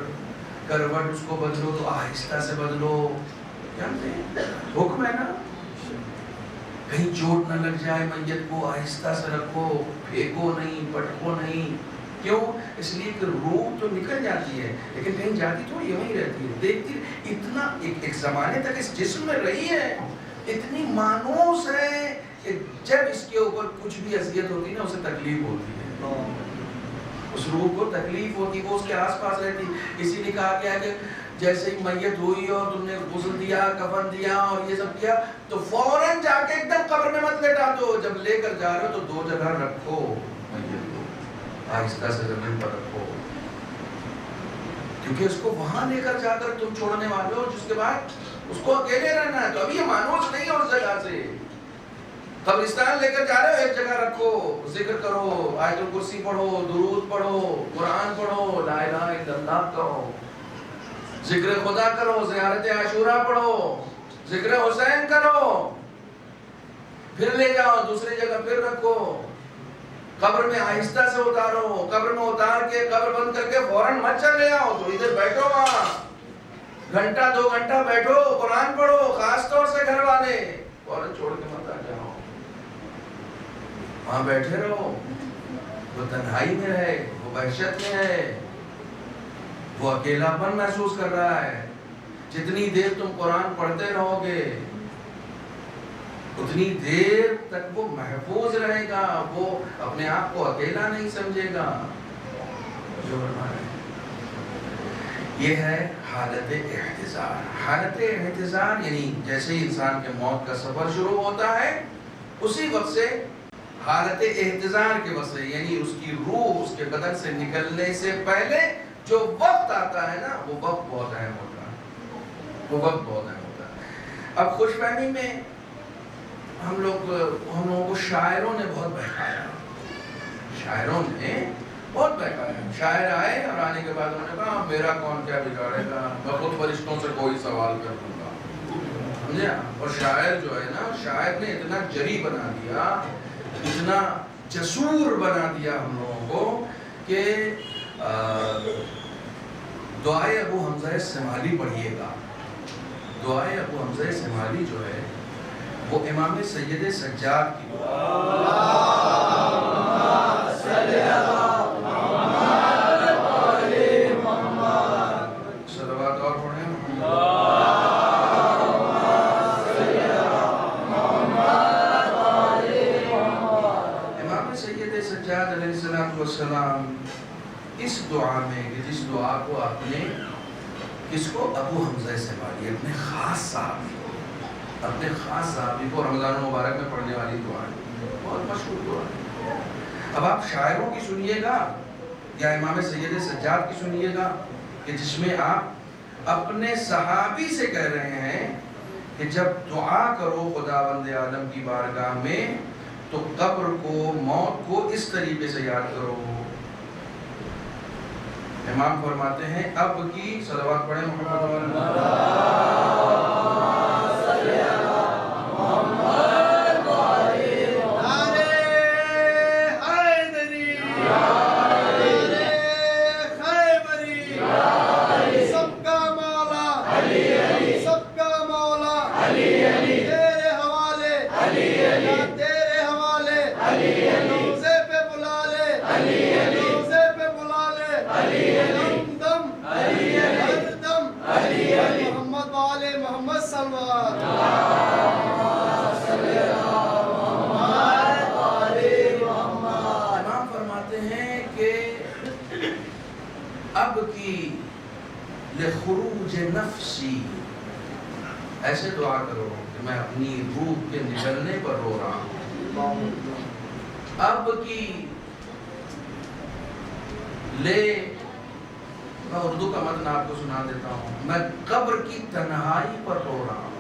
کروٹ اس کو بدلو تو آہستہ سے بدلو، جانتے ہیں حکم ہے نا، کہیں چوٹ نہ لگ جائے میت کو، آہستہ سے رکھو، پھینکو نہیں، پٹکو نہیں۔ کیوں؟ اس لیے کہ روح تو نکل جاتی ہے لیکن کہیں جاتی تو یہیں رہتی ہے، دیکھتی اتنا ایک زمانے تک اس جسم میں رہی ہے، اتنی مانوس ہے کہ جب اس کے اوپر کچھ بھی اذیت ہوتی ہے نا اسے تکلیف ہوتی ہے، اس روح کو تکلیف ہوتی، وہ اس کے آس پاس رہتی۔ اسی لیے کہا گیا کہ جیسے ہی میت ہوئی اور تم نے غسل دیا، کفن دیا اور یہ سب کیا تو فوراً جا کے ایک دم قبر میں مت لٹا دو، جب لے کر جا رہے ہو تو 2 جگہ رکھو میت کو، آہستہ سے زمین پر رکھو، کیونکہ اس کو وہاں لے کر جا کر تم چھوڑنے والے ہو، جس کے بعد اس کو اکیلے رہنا ہے۔ تو ابھی یہ مانوس نہیں ہے اس جگہ سے، قبرستان لے کر جا رہے ہو، ایک جگہ رکھو، ذکر کرو، آیت الکرسی پڑھو، درود پڑھو، قرآن پڑھو، لا الہ الا اللہ کرو، ذکر خدا کرو، زیارت عاشورہ پڑھو، ذکر حسین کرو، پھر لے جاؤ دوسری جگہ پھر رکھو، قبر میں آہستہ سے اتارو، قبر میں اتار کے قبر بند کر کے فوراً مت چلے آؤ، تھوڑی دیر بیٹھو، وہاں گھنٹہ 2 گھنٹہ بیٹھو، قرآن پڑھو، خاص طور سے گھر والے، فوراً چھوڑ کے مت آ جاؤ، وہاں بیٹھے رہو، وہ تنہائی میں ہے، وہ وحشت میں ہے، وہ اکیلا پن محسوس کر رہا ہے۔ جتنی دیر تم قرآن پڑھتے رہو گے اتنی دیر تک وہ محفوظ رہے گا، وہ اپنے آپ کو اکیلا نہیں سمجھے گا۔ جو یہ ہے حالت احتضار۔ حالت احتضار یعنی جیسے ہی انسان کے موت کا سفر شروع ہوتا ہے اسی وقت سے حالت احتضار کے وقت سے، یعنی اس کی روح اس کے بدن سے نکلنے سے پہلے جو وقت آتا ہے نا وہ وقت بہت اہم ہوتا ہے، وہ وقت بہت اہم ہوتا ہے۔ اب خوش فہمی میں ہم لوگوں کو شاعروں نے بہت بہکایا، شاعروں نے بہت بہکایا۔ شاعر آئے اور آنے کے بعد انہوں نے کہا میرا کون کیا بگاڑے گا، میں خود فرشتوں سے کوئی سوال کر دوں گا، سمجھے؟ اور شاعر جو ہے نا، شاعر نے اتنا جری بنا دیا، اتنا جسور بنا دیا ہم لوگوں کو کہ دعائے ابو حمزہ سمالی پڑھیے گا۔ دعائے ابو حمزہ سمالی جو ہے وہ امام سید سجاد کی صلوات اور پڑھیں۔ امام سید سجاد علیہ السلام اس دعا میں کہ جس دعا کو آپ نے کس کو ابو حمزہ سمالی اپنے خاص صحابی کو رمضان المبارک میں پڑھنے والی دعا ہے، بہت مشہور دعا ہے۔ اب آپ شاعروں کی سنیے گا یا امام سید سجاد کی سنیے گا کہ جس میں آپ اپنے صحابی سے کہہ رہے ہیں کہ جب دعا کرو خداوند عالم کی بارگاہ میں تو قبر کو، موت کو اس طریقے سے یاد کرو۔ امام فرماتے ہیں اب کی صلوات پڑھیں محمد لخروج نفسی، ایسے دعا کرو کہ میں اپنی روح کے نکلنے پر رو رہا ہوں. اب کی لے، میں اردو کا متن آپ کو سنا دیتا ہوں. میں قبر کی تنہائی پر رو رہا ہوں.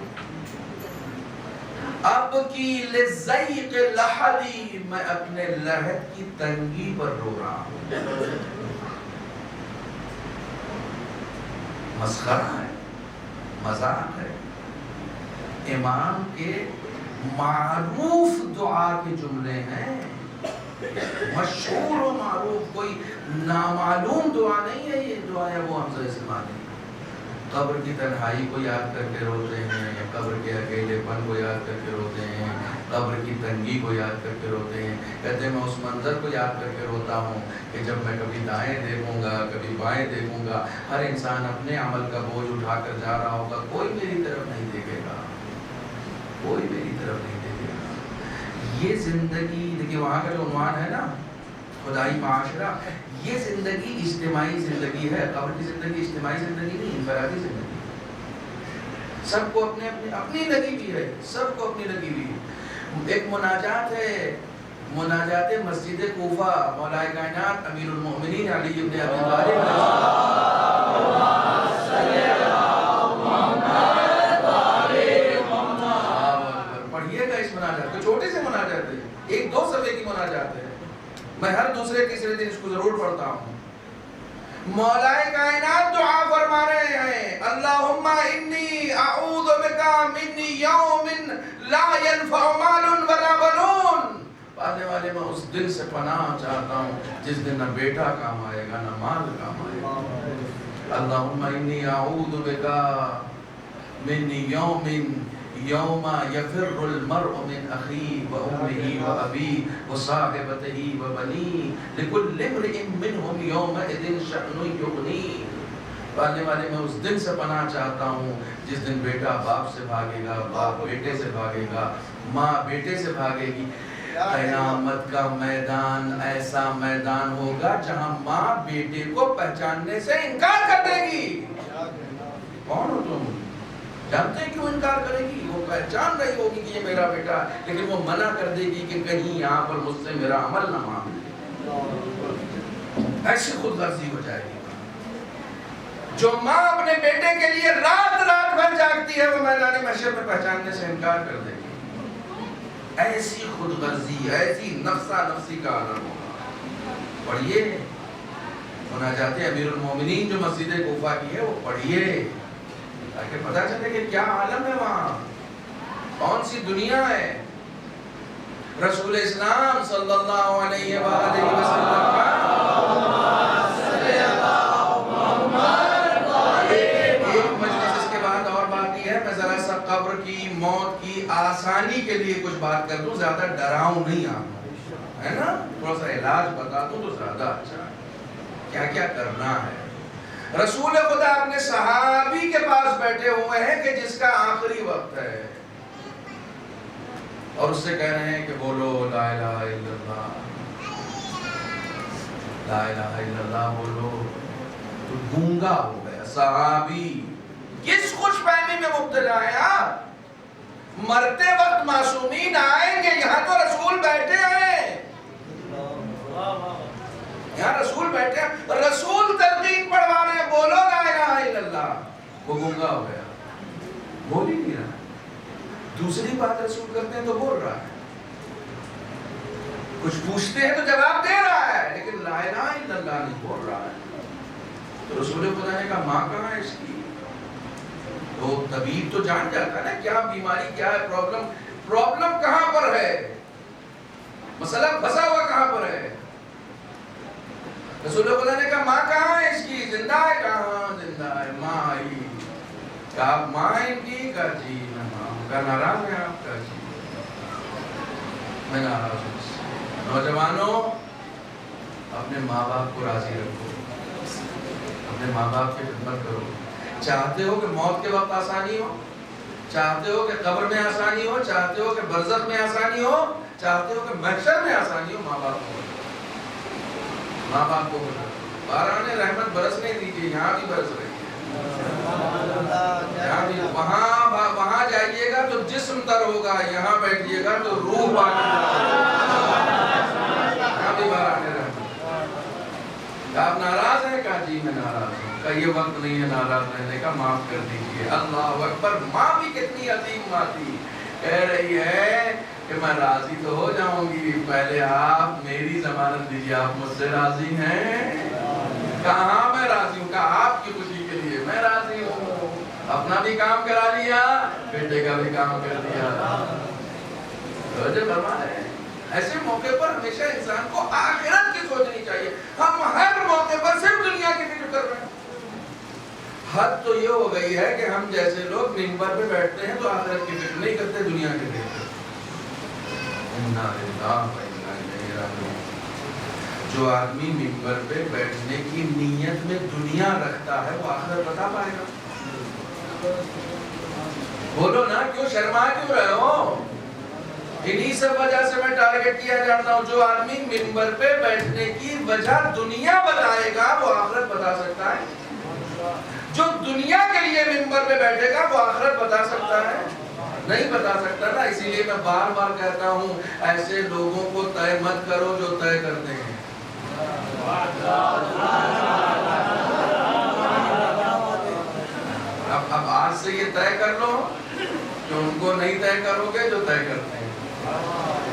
اب کی لضیق لحدی، میں اپنے لحد کی تنگی پر رو رہا ہوں. مسخرہ ہے، مذاق ہے. امام کے معروف دعا کے جملے ہیں، مشہور و معروف، کوئی نامعلوم دعا نہیں ہے. یہ دعا ہے وہ حمزہ اسماعیلی. قبر کی تنہائی کو یاد کر کے روتے ہیں، قبر کے اکیلے پن کو یاد کر کے روتے ہیں، قبر کی تنگی کو یاد کر کے روتے ہیں. کہتے ہیں میں اس منظر کو یاد کر کے روتا ہوں کہ جب میں کبھی دائیں دیکھوں گا، کبھی بائیں دیکھوں گا، ہر انسان اپنے عمل کا بوجھ اٹھا کر جا رہا ہوگا. کوئی میری طرف نہیں دیکھے گا، کوئی میری طرف نہیں دیکھے گا. یہ زندگی دیکھیے، وہاں کا جو عنوان ہے نا خدائی معاشرہ، یہ زندگی اجتماعی زندگی ہے. قبر کی زندگی اجتماعی زندگی نہیں، انفرادی زندگی. سب کو اپنے اپنی لگی بھی ہے، سب کو اپنی لگی بھی ہے. ایک مناجات ہے، مناجات مسجد کوفہ، مولا کائنات امیر المؤمنین علی بن ابی طالب پڑھیے گا اس مناجات کو. چھوٹے سے مناجات ہے، 1-2 صفحے کی مناجات ہے. میں ہر دوسرے تیسرے دن اس کو ضرور پڑھتا ہوں. مولا کائنات دعا فرما رہے ہیں، اللہم انی اعوذ بکا من یوم لا ینفع مال ولا بنون. پانے والے میں اس دن سے پناہ چاہتا ہوں جس دن نہ بیٹا کام آئے گا نہ مال کام آئے گا. اللہم انی اعوذ بکا من یوم یوم یفر المرء من اخی و امہ و ابی و صاحبتہ و بنی لکل امرئ منہم یومئذ شأن یغنی. پالنے والے میں اس دن سے پناہ چاہتا ہوں جس دن بیٹا باپ سے بھاگے گا، باپ بیٹے سے بھاگے گا، ماں بیٹے سے بھاگے گی. قیامت کا میدان ایسا میدان ہوگا جہاں ماں بیٹے کو پہچاننے سے انکار کر دے گی. کون ہو تم؟ جانتے ہیں کیوں انکار کرے گی؟ وہ پہچان رہی ہوگی کہ یہ میرا بیٹا، لیکن وہ منع کر دے گی کہ کہیں یہاں پر مجھ سے میرا عمل نہ مانگے. ایسی خود غرضی ہو جائے گی. جو ماں اپنے بیٹے کے لیے رات رات بھر جاگتی ہے وہ میدان محشر میں پہچاننے سے انکار کر دے گی. ایسی خود غرضی، ایسی نفسا نفسی کا عالم ہوگا. پڑھیے مناجات امیر المومنین جو مسجد کوفہ کی ہے وہ پڑھیے تاکہ پتہ چلے کہ کیا عالم ہے وہاں، کون سی دنیا ہے. رسول اسلام صلی اللہ علیہ وآلہ وسلم کا ایک مجلس. اس کے بعد اور بات یہ ہے، میں ذرا سا قبر کی، موت کی آسانی کے لیے کچھ بات کر دوں، زیادہ ڈراؤں نہیں آپ ہے نا، تھوڑا سا علاج بتا دوں تو زیادہ اچھا ہے. کیا کیا کرنا ہے. رسول خدا اپنے صحابی کے پاس بیٹھے ہوئے ہیں کہ جس کا آخری وقت ہے، اور اس سے کہہ رہے ہیں کہ بولو لا الہ الا اللہ، لا الہ الا اللہ بولو. تو گونگا ہو گیا صحابی. کس خوش فہمی میں مبتلا ہے آپ؟ مرتے وقت معصومین آئیں گے، یہاں تو رسول بیٹھے ہیں، یہاں رسول بیٹھے ہیں، رسول تلقین پڑھوا رہے ہیں بولو لا الہ الا اللہ. وہ گونگا ہو گیا، بول ہی نہیں رہا. دوسری بات رسول کرتے ہیں تو بول رہا ہے، کچھ پوچھتے ہیں تو جواب دے رہا ہے، لیکن لا الہ الا اللہ نہیں بول رہا ہے. تو رسول خدا نے کہا ماں کہاں ہے اس کی؟ تو طبیب تو جان جاتا ہے نا کیا بیماری، کیا ہے پرابلم کہاں پر ہے، مسئلہ پھنسا ہوا کہاں پر ہے. رسول خدا نے کہا ماں کہاں ہے اس کی؟ زندہ ہے. کہاں زندہ ہے؟ ماں آئی. کہا ماں ہے ان کی؟ کہا جی میں ماں ہوں. کہا ناراض ہے آپ؟ کہا جی میں ناراض ہوں. نوجوانوں اپنے ماں باپ کو راضی رکھو، اپنے ماں باپ کی خدمت کرو. چاہتے ہو کہ موت کے وقت آسانی ہو، چاہتے ہو کہ قبر میں آسانی ہو، چاہتے ہو کہ برزخ میں آسانی ہو، چاہتے ہو کہ محشر میں آسانی ہو، ماں باپ کو ماں باپ کو باران رحمت برس نہیں دیجیے، یہاں بھی برس رہی ہے. وہاں جائیے گا تو جسم تر ہوگا، یہاں بیٹھیے گا تو روح پاک بھی باہر آنے رہا۔ آپ ناراض ہیں؟ کہا جی میں ناراض ہوں۔ کہا یہ وقت نہیں ہے ناراض رہنے کا، معاف کر دیجیے۔ اللہ اکبر! ماں بھی کتنی عظیم ماں تھی، کہہ رہی ہے کہ میں راضی تو ہو جاؤں گی، پہلے آپ میری ضمانت دیجیے، آپ مجھ سے راضی ہیں؟ کہاں میں راضی ہوں؟ کہا آپ کی خوشی کے لیے میں راضی ہوں، اپنا بھی کام کرا لیا، بیٹے کا بھی کام کر دیا۔ ایسے موقع پر ہمیشہ انسان کو آخرت کی سوچنی چاہیے۔ ہم ہر موقع پر صرف دنیا کی فکر کر رہے ہیں۔ حد تو یہ ہو گئی ہے کہ ہم جیسے لوگ منبر پہ بیٹھتے ہیں تو آخرت کی فکر نہیں کرتے، دنیا کی فکر کرتے۔ جو آدمی منبر پہ بیٹھنے کی نیت میں دنیا رکھتا ہے وہ آخرت بتا پائے گا؟ بولو نا، کیوں شرما کیوں رہے ہو؟ انہی سب وجہ سے میں ٹارگٹ کیا جاتا ہوں۔ جو آدمی منبر پہ بیٹھنے کی وجہ دنیا بتائے گا وہ آخرت بتا سکتا ہے؟ جو دنیا کے لیے منبر پہ بیٹھے گا وہ آخرت بتا سکتا ہے؟ نہیں بتا سکتا نا۔ اسی لیے میں بار بار کہتا ہوں ایسے لوگوں کو طے مت کرو جو طے کرتے ہیں۔ اب آج سے یہ طے کر لو کہ ان کو نہیں طے کرو گے جو طے کرتے ہیں،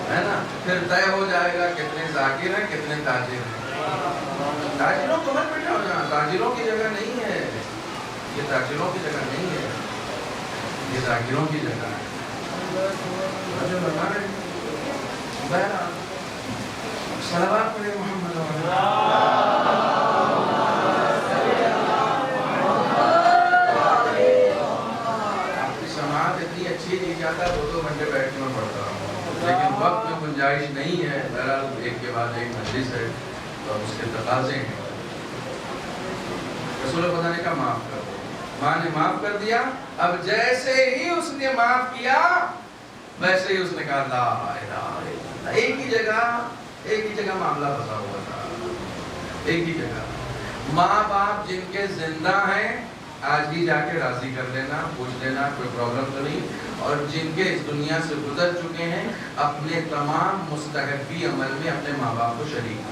ہے نا؟ پھر طے ہو جائے گا کتنے ذاکر ہیں کتنے تاجر ہیں۔ تاجروں کو مت بٹھاؤ جہاں، تاجروں کی جگہ نہیں ہے یہ، تاجروں کی جگہ نہیں ہے یہ، ذاکروں کی جگہ ہے۔ صلوات پڑھے محمد آپ کی سماعت اتنی اچھی نہیں چاہتا 2 گھنٹے بیٹھ میں پڑھتا ہوں، لیکن وقت میں گنجائش نہیں ہے۔ بہرحال ایک کے بعد ایک مجلس ہے تو اس کے تقاضے ہیں۔ رسول خدا نے کہا معاف کر دو، ماں نے معاف کر دیا۔ اب جیسے ہی اس نے معاف کیا ویسے ہی اس نے کہا لا الہ الا اللہ۔ ایک ہی جگہ معاملہ پھنسا ہوا تھا، ایک ہی جگہ۔ ماں باپ جن کے زندہ ہیں آج ہی جا کے راضی کر لینا، پوچھ لینا کوئی پرابلم تو نہیں، اور جن کے اس دنیا سے گزر چکے ہیں اپنے تمام مستحبی عمل میں اپنے ماں باپ کو شریک بنا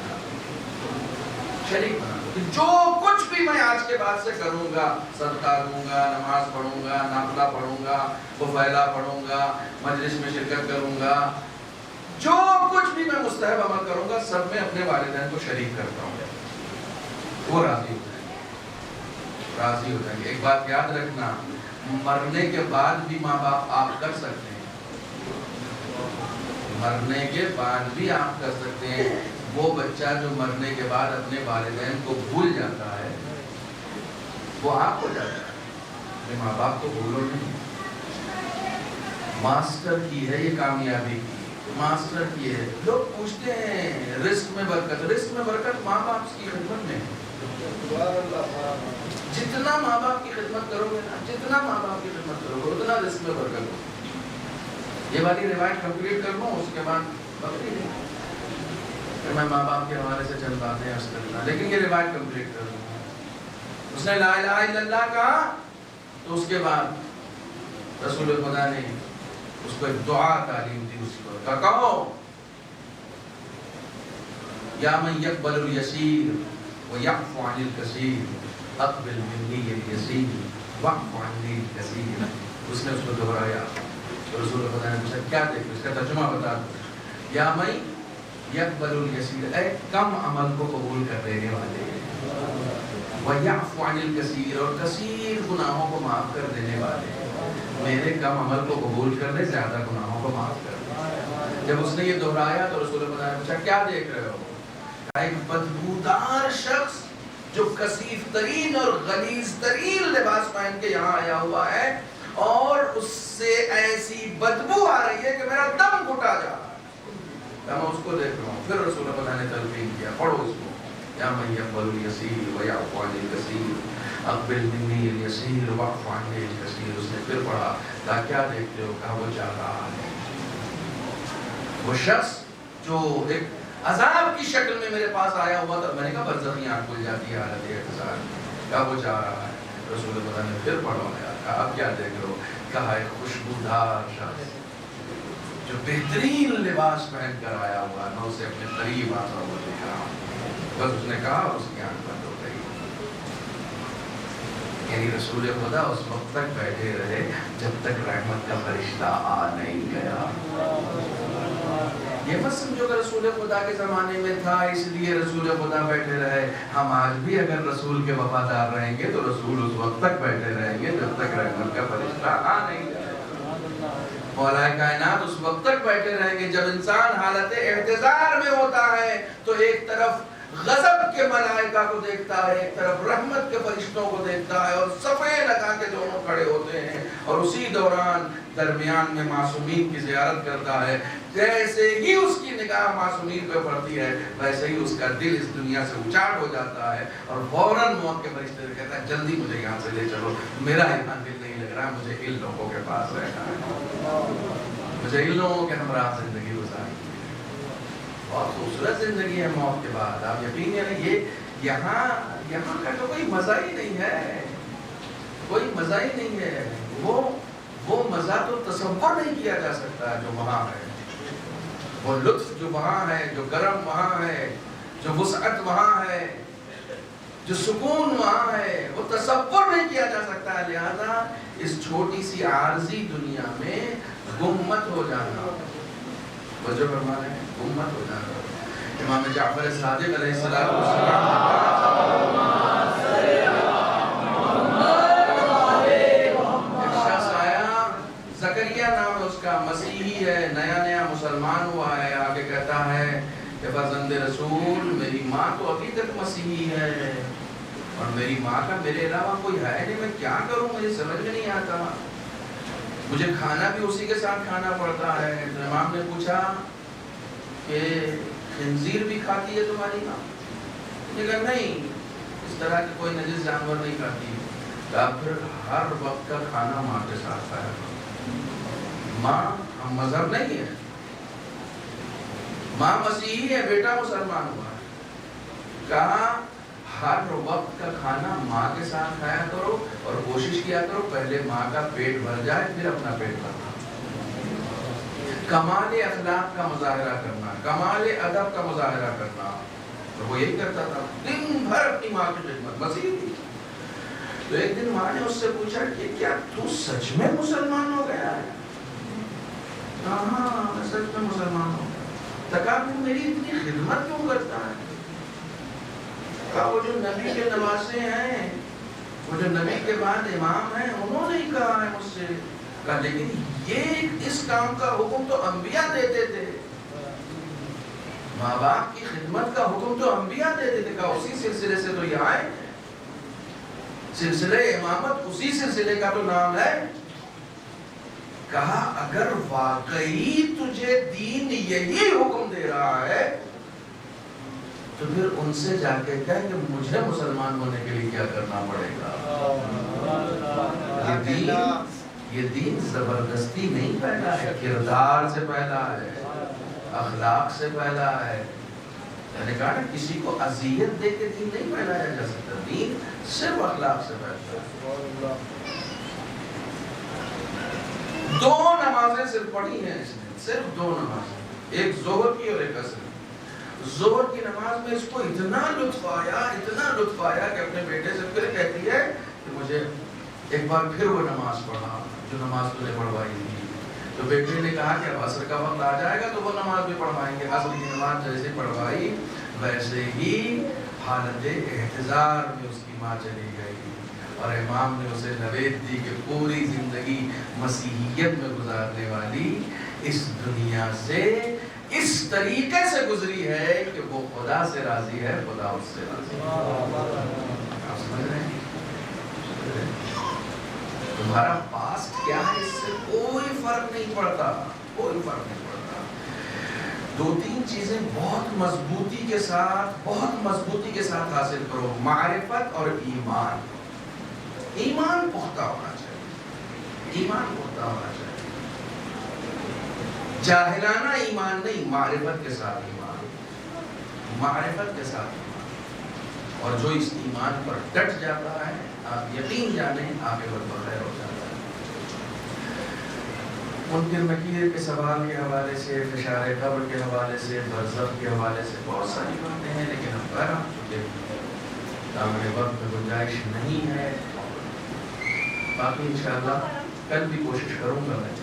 جو کچھ بھی میں آج کے بعد سے کروں گا، صدقہ دوں گا، نماز پڑھوں گا، نافلہ پڑھوں گا، قفیلہ پڑھوں گا، مجلس میں شرکت کروں گا، جو کچھ بھی میں مستحب عمل کروں گا سب میں اپنے والدین کو شریک کرتا ہوں، وہ راضی ہو جائیں گے۔ ایک بات یاد رکھنا، مرنے کے بعد بھی ماں باپ آپ کر سکتے ہیں، مرنے کے بعد بھی آپ کر سکتے ہیں۔ وہ بچہ جو مرنے کے بعد اپنے والدین کو بھول جاتا ہے وہ آپ ہو جاتا ہے، اپنے ماں باپ کو بھولو نہیں۔ ماسٹر کی ہے یہ کامیابی کی، ماسٹر کی ہے۔ لوگ پوچھتے ہیں رزق میں برکت ماں باپ کی خدمت میں ہے۔ جتنا ماں باپ کی خدمت کرو گے نا، جتنا ماں باپ کی خدمت کرو گے اتنا رزق میں برکت ہوگی۔ یہ والی روایت کمپلیٹ کر لوں اس کے بعد بکری نہیں کہ میں ماں باپ کے حوالے سے چند باتیں عرض کرنا، لیکن یہ روایت کمپلیٹ کر دوں۔ اس نے لا الہ الا اللہ کہا تو اس کے بعد رسول خدا نے اس کو ایک دعا تعلیم دی، اس کو کہو یا من یقبل الیسیر ویعفو عن الکثیر اقبل منی الیسیر واعف عنی الکثیر۔ اس نے اس کو دہرایا تو رسول خدا نے پوچھا کیا دیکھو، اس کا ترجمہ بتا دو۔ یا من یقبل الیسیر، اے کم عمل کو قبول کر دینے والے، وَيَعْفُ عَنِ الْكَثِيرِ، اور کثیر گناہوں کو معاف کر دینے والے، میرے کم عمل کو قبول کر دے، زیادہ گناہوں کو معاف کر دے۔ جب اس نے یہ دہرایا تو رسول اللہ نے پوچھا کیا دیکھ رہے ہو؟ ایک بدبودار شخص جو کثیف ترین اور غلیظ ترین لباس پہن کے یہاں آیا ہوا ہے اور اس سے ایسی بدبو آ رہی ہے کہ میرا دم گھٹا جا رہا ہے، میں اس کو دیکھ رہا ہوں۔ پھر رسول اللہ نے تلقین کیا، پڑھو اس کو، یا من یقبل الیسیر ویعفو عن الکثیر اقبل منی الیسیر واعف عنی الکثیر۔ اس نے پھر پڑھا، کہا کیا دیکھتے ہو؟ کہا وہ جا رہا ہے، وہ شخص جو ایک عذاب کی شکل میں میرے پاس آیا ہوا تھا۔ میں نے کہا برزخی آنکھ کھل جاتی ہے حالت احتضار، کہا وہ جا رہا ہے۔ رسول خدا نے پھر پڑھوایا، کہا اب کیا دیکھ رہے ہو؟ کہا ایک خوشبودار شخص جو بہترین لباس پہن کر آیا ہوا، میں اسے اپنے قریب آتا ہوا دیکھ رہا ہوں۔ بس اس نے کہا، اس کی آنکھ بند ہو گئی۔ یعنی رسول خدا اس وقت تک بیٹھے رہے جب تک رحمت کا فرشتہ آ نہیں گیا۔ یہ مت سمجھو کہ رسول خدا کے زمانے میں تھا اس لیے رسول خدا بیٹھے رہے۔ ہم آج بھی اگر رسول کے وفادار رہیں گے تو رسول اس وقت تک بیٹھے رہیں گے جب تک رحمت کا فرشتہ آ نہیں جائے۔ مولا کائنات اس وقت تک بیٹھے رہیں گے جب انسان حالت احتضار میں ہوتا ہے تو ایک طرف غضب کے ملائکہ کو دیکھتا ہے، ایک طرف رحمت کے فرشتوں کو دیکھتا ہے، اور صفیں لگا کے دونوں کھڑے ہوتے ہیں، اور اسی دوران درمیان میں معصومین کی زیارت کرتا ہے۔ جیسے ہی اس کی نگاہ معصومین پہ پڑتی ہے ویسے ہی اس کا دل اس دنیا سے اچاٹ ہو جاتا ہے، اور فوراً موت کے فرشتے سے کہتا ہے جلدی مجھے یہاں سے لے چلو، میرا یہاں دل نہیں لگ رہا، مجھے ان لوگوں کے پاس رہنا ہے، مجھے ان لوگوں کے ہمراہ زندگی گزارنی ہے۔ بہت خوبصورت زندگی ہے موت کے بعد، آپ یقین کریں یہ یہاں کا تو کوئی مزہ ہی نہیں ہے، کوئی مزہ ہی نہیں ہے۔ وہ مزہ تو تصور نہیں کیا جا سکتا جو وہاں ہے، وہ لطف جو وہاں ہے، جو گرم وہاں ہے، جو وسعت وہاں ہے، جو سکون وہاں ہے، وہ تصور نہیں کیا جا سکتا ہے۔ لہذا اس چھوٹی سی عارضی دنیا میں گم مت ہو جانا، وجہ فرمانے ہیں گم مت ہو جانا۔ امام جعفر صادق علیہ السلام ایک شخص آیا، زکریا نام ہے اس کا، مسیحی ہے، نیا مسلمان ہوا ہے، آگے کہتا ہے کہ فرزند رسول میری ماں تو ابھی تک مسیحی ہے، اور میری ماں کا میرے علاوہ کوئی ہے نہیں، میں کیا کروں، مجھے سمجھ میں نہیں آتا، مجھے کھانا بھی اسی کے ساتھ کھانا پڑتا ہے۔ تو امام نے پوچھا کہ خنزیر بھی کھاتی ہے تمہاری ماں؟ نے کہا نہیں، اس طرح کی کوئی نجس جانور نہیں کھاتی۔ کہا پھر ہر وقت کا کھانا ماں کے ساتھ کھایا کرو۔ ماں ہم مذہب نہیں ہے، ماں مسیحی ہے، بیٹا مسلمان ہوا ہے۔ کہا ہر وقت کا کھانا ماں کے ساتھ کھایا کرو، اور کوشش کیا کرو پہلے ماں کا پیٹ بھر جائے پھر اپنا پیٹ بھرنا۔ کمال اخلاق کا مظاہرہ کرنا، کمال ادب کا مظاہرہ کرنا، تو وہ یہی کرتا تھا، دن بھر اپنی ماں کی خدمت، مسیحی تھی۔ تو ایک دن ماں نے اس سے پوچھا کہ کیا تو سچ میں مسلمان ہو گیا ہے؟ ہاں میں سچ میں مسلمان ہوں۔ کہا میری اتنی خدمت کیوں کرتا ہے؟ کہا وہ جو نبی کے نواسے ہیں، وہ جو نبی کے بعد امام ہیں، انہوں نے ہی کہا ہے مجھ سے۔ کہا لیکن یہ اس کام کا حکم تو انبیاء دیتے تھے، ماں باپ کی خدمت کا حکم تو انبیاء دیتے تھے۔ کہا اسی سلسلے سے تو یہ آئے، سلسلہ امامت اسی سلسلے کا تو نام ہے۔ کہا اگر واقعی تجھے دین یہی حکم دے رہا ہے تو پھر ان سے جا کے کہہ کہ مجھے مسلمان ہونے کے لیے کیا کرنا پڑے گا۔ یہ دین زبردستی نہیں پھیلا ہے، کردار سے پھیلا ہے، اخلاق سے پھیلا ہے۔ میں نے کہا نا کسی کو اذیت دے کے دین نہیں پھیلایا جا سکتا، دین صرف اخلاق سے پھیلتا ہے۔ 2 نمازیں صرف پڑھی ہیں اس نے، صرف 2 نمازیں، ایک ظہر کی اور ایک عصر۔ ظہر کی نماز میں اس کو اتنا لطف آیا کہ اپنے بیٹے سے پھر کہتی ہے کہ مجھے ایک بار پھر وہ نماز پڑھا جو نماز تو نے پڑھوائی تھی۔ تو بیٹے نے کہا کہ اب عصر کا وقت آ جائے گا تو وہ نماز بھی پڑھوائیں گے۔ عصر کی نماز جیسے پڑھوائی ویسے ہی حالت احتضار میں اس کی ماں چلی گئی، اور امام نے اسے نوید دی کہ پوری زندگی مسیحیت میں گزارنے والی اس دنیا سے اس طریقے سے گزری ہے کہ وہ خدا سے راضی ہے، خدا اس سے راضی ہے۔ آپ سمجھ رہے ہیں؟ تمہارا پاسٹ کیا ہے اس سے کوئی فرق نہیں پڑتا، کوئی فرق نہیں پڑتا۔ 2-3 چیزیں بہت مضبوطی کے ساتھ حاصل کرو، معرفت اور ایمان۔ ایمان پختہ ہونا چاہیے، ایمان پختہ ہونا چاہیے، جاہلانہ ایمان نہیں، معرفت کے ساتھ ایمان، معرفت کے ساتھ ایمان۔ اور جو اس ایمان پر ڈٹ جاتا ہے آپ یقین جانیں عاقبت بخیر ہو جاتا ہے۔ منکر نکیر کے سوال کے حوالے سے، فشار قبر کے حوالے سے، برزخ کے حوالے سے بہت ساری باتیں ہیں، لیکن ہم پر آ چکے ہمارے وقت میں گنجائش نہیں ہے۔ باقی انشاءاللہ کل بھی کوشش کروں گا میں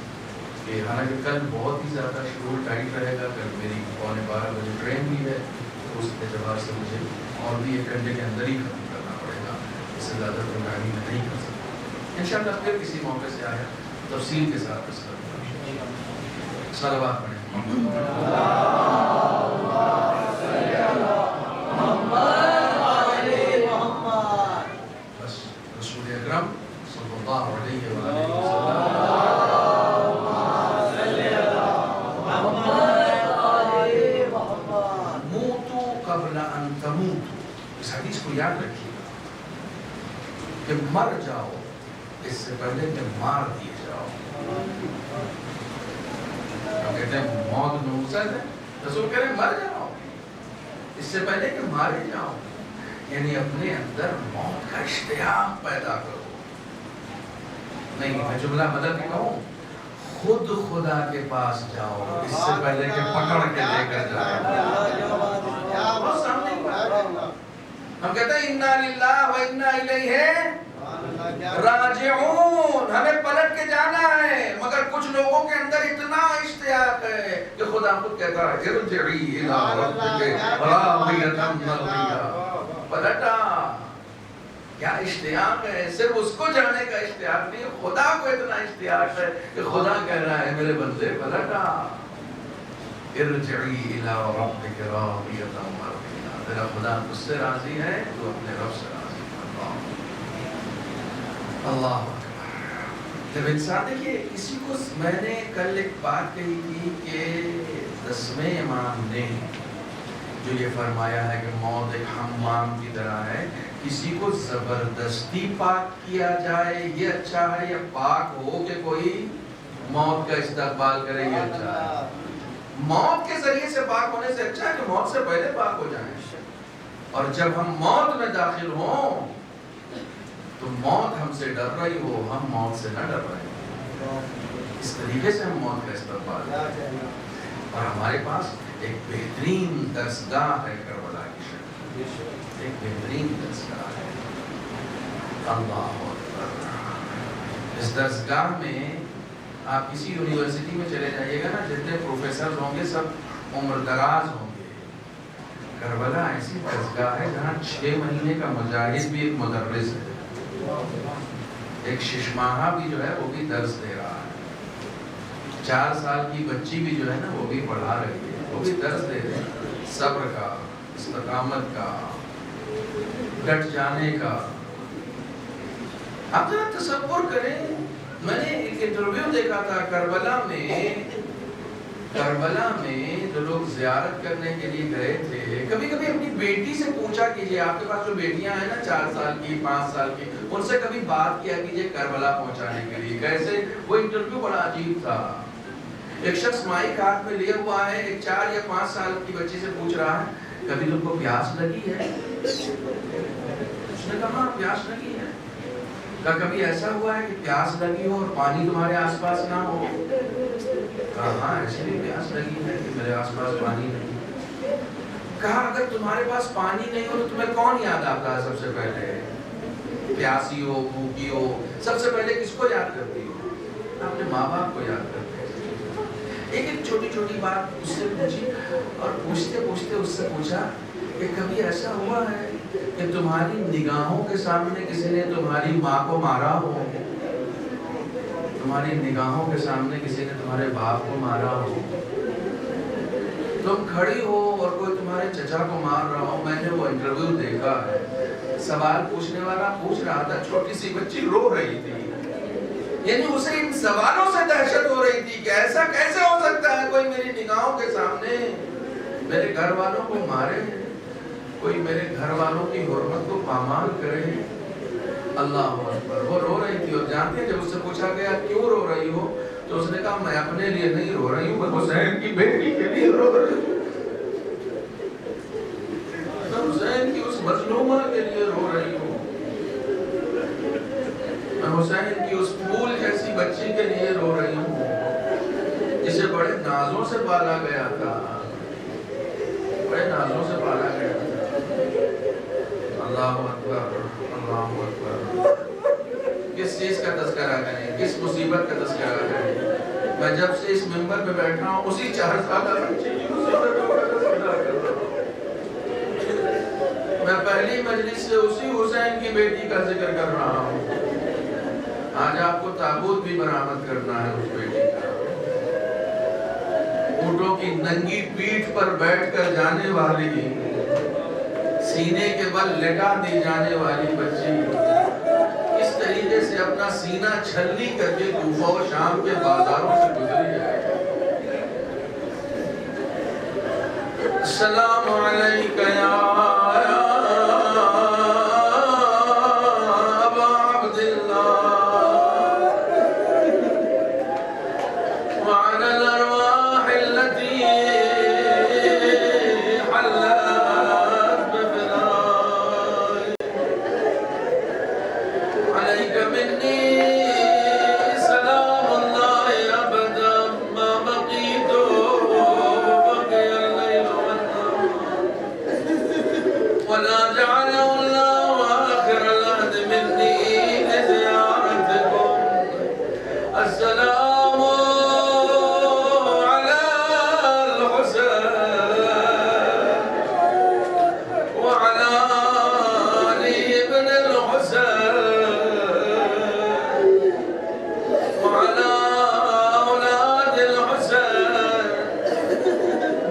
کہ حالانکہ کل بہت ہی زیادہ شیڈول ٹائٹ رہے گا، کل میری 11:15 بجے ٹرین بھی ہے، اس اعتبار سے مجھے اور بھی 1 گھنٹے کے اندر ہی ختم کرنا پڑے گا، اس سے زیادہ پروگرامنگ میں نہیں کر سکتا۔ انشاءاللہ پھر کسی موقع سے آیا تفصیل کے ساتھ اس کروں گا۔ صلوات پڑھیں۔ بس رسول اکرم صلی اللہ علیہ وآلہ وسلم قبل ان تموت، اس حدیث کو یاد رکھیے گا کہ مر جاؤ اس سے پہلے کہ مار دیے جاؤ۔ ہم کہتے ہیں موت نوزل ہے، رسول کہہ رہے ہیں مر جاؤ اس سے پہلے کہ مارے جاؤ، یعنی اپنے اندر موت کا اشتیاق پیدا کرو۔ نہیں میں جملہ بدل کے کہوں، خود خدا کے پاس جاؤ اس سے پہلے کہ پکڑ کے لے کر جاؤ۔ ہم کہتے ہیں انا للہ و انا الیہ راجعون، ہمیں پلٹ کے جانا ہے، مگر کچھ لوگوں کے اندر اتنا اشتیاق ہے کہ خدا خود کہتا ہے ارجعی الی ربک راضیۃ مرضیہ، پلٹا۔ کیا اشتیاق ہے، صرف اس کو جانے کا اشتیاق نہیں، خدا کو اتنا اشتیاق ہے کہ خدا کہہ رہا ہے میرے بندے پلٹا، ارجعی الی ربک راضیۃ مرضیہ، تیرا خدا تجھ سے راضی ہے، تو اپنے رب سے راضی ہے۔ اللہ اکبر۔ جب انسان دیکھیے کسی کو، میں نے کل ایک بات کہی تھی کہ 10ویں امام نے جو یہ فرمایا ہے کہ موت ایک حمام کی طرح ہے، کسی کو زبردستی پاک کیا جائے یہ اچھا ہے، یا پاک ہو کہ کوئی موت کا استقبال کرے یہ اچھا ہے؟ موت کے ذریعے سے پاک ہونے سے اچھا ہے کہ موت سے پہلے پاک ہو جائیں، اور جب ہم موت میں داخل ہوں تو موت ہم سے ڈر رہی ہو، ہم موت سے نہ ڈر رہے ہوں، اس طریقے سے ہم موت کا استقبال کریں۔ اور ہمارے پاس ایک بہترین درسگاہ ہے کربلا کی شکل، ایک بہترین درسگاہ ہے۔ اللہ اکبر۔ اس درسگاہ میں آپ کسی یونیورسٹی میں چلے جائیے گا نا، جتنے پروفیسر ہوں گے سب عمر دراز ہوں گے۔ کربلا ایسی درسگاہ ہے جہاں 6 مہینے کا مجاہد بھی ایک مدرس ہے، ایک 6 ماہہ بھی جو ہے وہ بھی درس دے رہا ہے، 4 سال کی بچی بھی جو ہے نا وہ بھی پڑھا رہی ہے، وہ بھی درس دے رہے ہیں، صبر کا، استقامت کا، ڈٹ جانے کا۔ آپ ذرا تصور کریں، میں نے ایک انٹرویو دیکھا تھا کربلا میں جو لوگ زیارت کرنے کے لیے گئے تھے، کبھی کبھی اپنی بیٹی سے پوچھا کیجئے، آپ کے پاس جو بیٹیاں ہیں نا 4 سال کی 5 سال کی، ان سے کبھی بات کیا کیجئے کربلا پہنچانے کے لیے کیسے۔ وہ انٹرویو بڑا عجیب تھا، ایک شخص مائک ہاتھ میں لیے ہوا ہے، ایک 4 یا 5 سال کی بچی سے پوچھ رہا ہے کبھی تم کو پیاس لگی ہے؟ اس نے کہا پیاس لگی ہے۔ کہا کبھی ایسا ہوا ہے کہ پیاس لگی ہو اور پانی تمہارے آس پاس نہ ہو؟ کہا ہاں ایسے بھی پیاس لگی ہے کہ میرے آس پاس پانی نہیں۔ کہا اگر تمہارے پاس پانی نہیں ہو تو تمہیں کون یاد آتا ہے سب سے پہلے؟ پیاسی ہو، بھوکی ہو، سب سے پہلے کس کو یاد کرتی ہو؟ اپنے ماں باپ کو یاد کرتی ہو۔ ایک چھوٹی چھوٹی بات اس سے پوچھی، اور پوچھتے پوچھتے اس سے پوچھا کہ کبھی ایسا ہوا ہے کہ تمہاری نگاہوں کے سامنے کسی نے تمہاری ماں کو مارا ہو؟ تمہاری نگاہوں کے سامنے کسی نے تمہارے باپ کو مارا ہو؟ تم کھڑی ہو اور کوئی تمہارے چچا کو مار رہا ہو؟ میں نے وہ انٹرویو دیکھا ہے، سوال پوچھنے والا پوچھ رہا تھا، چھوٹی سی بچی رو رہی تھی، یعنی اسے ان سوالوں سے دہشت ہو رہی تھی کہ ایسا کیسے ہو سکتا ہے کوئی میری نگاہوں کے سامنے میرے گھر والوں کو مارے، کوئی میرے گھر والوں کی حرمت کو پامال کرے۔ اللہ اکبر۔ وہ رو رہی تھی، اور جانتے ہیں جب اس سے پوچھا گیا کیوں رو رہی ہو تو اس نے کہا میں اپنے لیے نہیں رو رہی ہوں، میں حسین کی بیٹی کے لیے رو رہی ہوں، میں حسین کی اس مظلومہ کے لیے رو رہی ہوں۔ میں حسین کی اس پھول جیسی بچی کے لیے رو رہی ہوں جسے بڑے نازوں سے پالا گیا تھا، بڑے نازوں سے پالا گیا تھا۔ اللہ اکبر، اللہ اکبر۔ کس چیز کا تذکرہ کریں، کس مصیبت کا تذکرہ کریں؟ میں جب سے اس منبر پہ بیٹھا ہوں اسی 4 سالہ بچے کی مصیبت کا تذکرہ کر رہا ہوں۔ میں پہلی مجلس سے اسی حسین کی بیٹی کا ذکر کر رہا ہوں۔ آج آپ کو تابوت بھی برآمد کرنا ہے اس بیٹی کا۔ اونٹوں کی ننگی پیٹھ پر بیٹھ کر جانے والی، سینے کے بل لٹا دی جانے والی بچی اس طریقے سے اپنا سینہ چھلنی کر کے کوفہ و شام کے بازاروں سے گزری ہے۔ السلام علیکہ یا ابا عبداللہ وعلی الارواح التي حلت بفنائك عليك مني سلام الله أبدا ما بقيت وبقي الليل والنهار ولا جعله الله آخر العهد مني لزيارتكم السلام على الحسين وعلى علي بن الحسين وعلى اولاد الحسین۔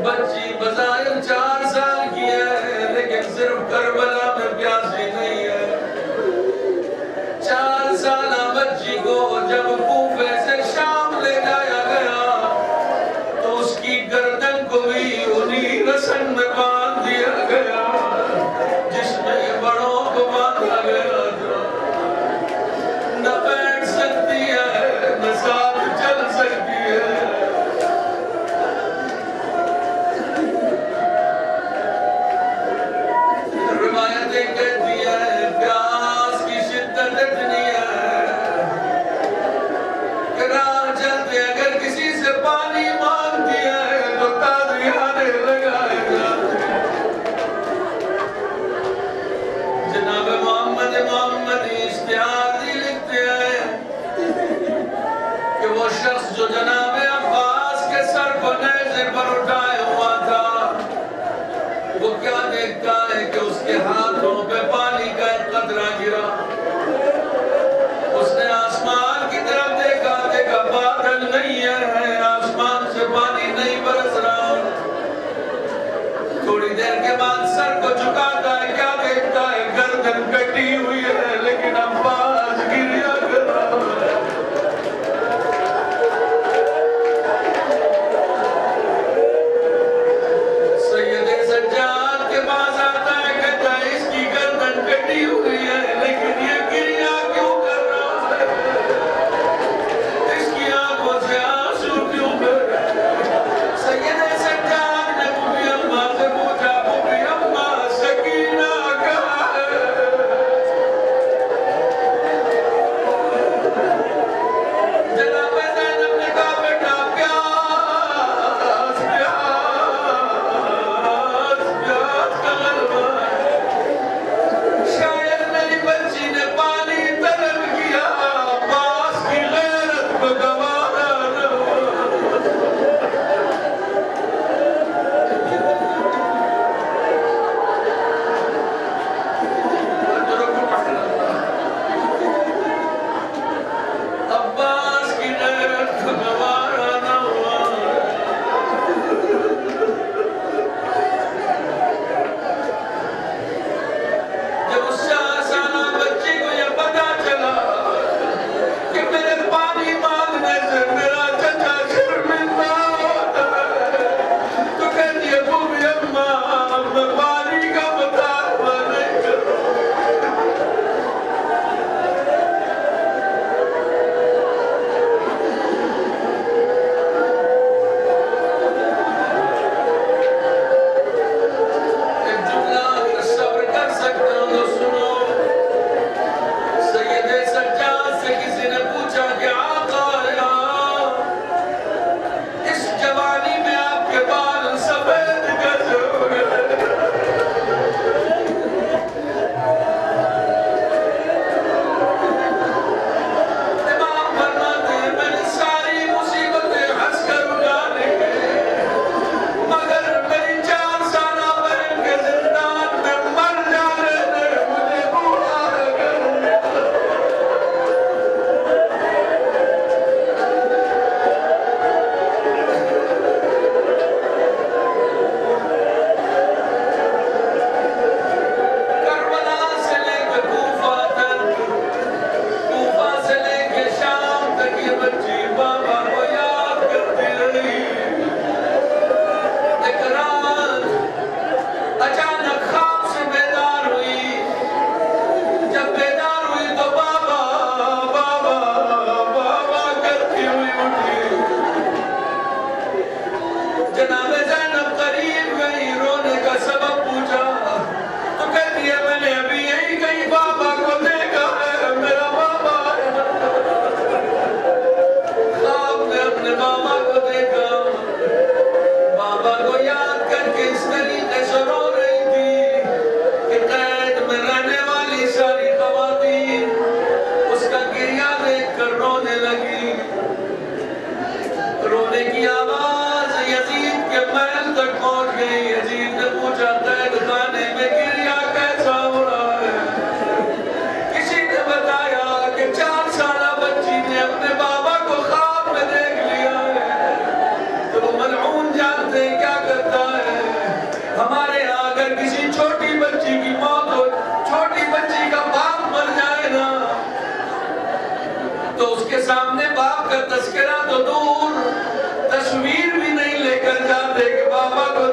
بچی بظاہر 4 سال کی ہے لیکن صرف کربلا میں پیاسی نہیں ہے۔ 4 سالہ بچی کو جب کوفے سے شام لے جایا گیا تو اس کی گردن کو بھی انہی رسن میں باندھ دیا گیا جس میں بڑوں کو باندھا گیا تھا۔ نہ بیٹھ سکتی ہے نہ ساتھ چل سکتی ہے۔ روایتیں کہتی ہیں پیاس کی شدت اتنی ہے کہ راہ چلتے اگر کسی سے پانی مانگتی ہے تو تازیانے لگائے گا۔ جناب محمد اشتہاری لکھتے ہیں کہ وہ شخص جو جناب عباس کے سر کو نیزے پر اٹھائے ہوا تھا وہ کیا دیکھتا ہے کہ اس کے ہاتھوں پہ پانی کا ایک قطرہ گرا۔ اس نے آسمان کی طرف دیکھا، دیکھا بادل نہیں ہے، آسمان سے پانی نہیں برس رہا۔ تھوڑی دیر کے بعد سر کو جھکاتا ہے، کیا دیکھتا ہے؟ گردن کٹی ہوئی ہے لیکن عباس گریا کر رہا ہے۔ تو اس کے سامنے باپ کا تذکرہ تو دور، تصویر بھی نہیں لے کر جاتے کہ بابا کو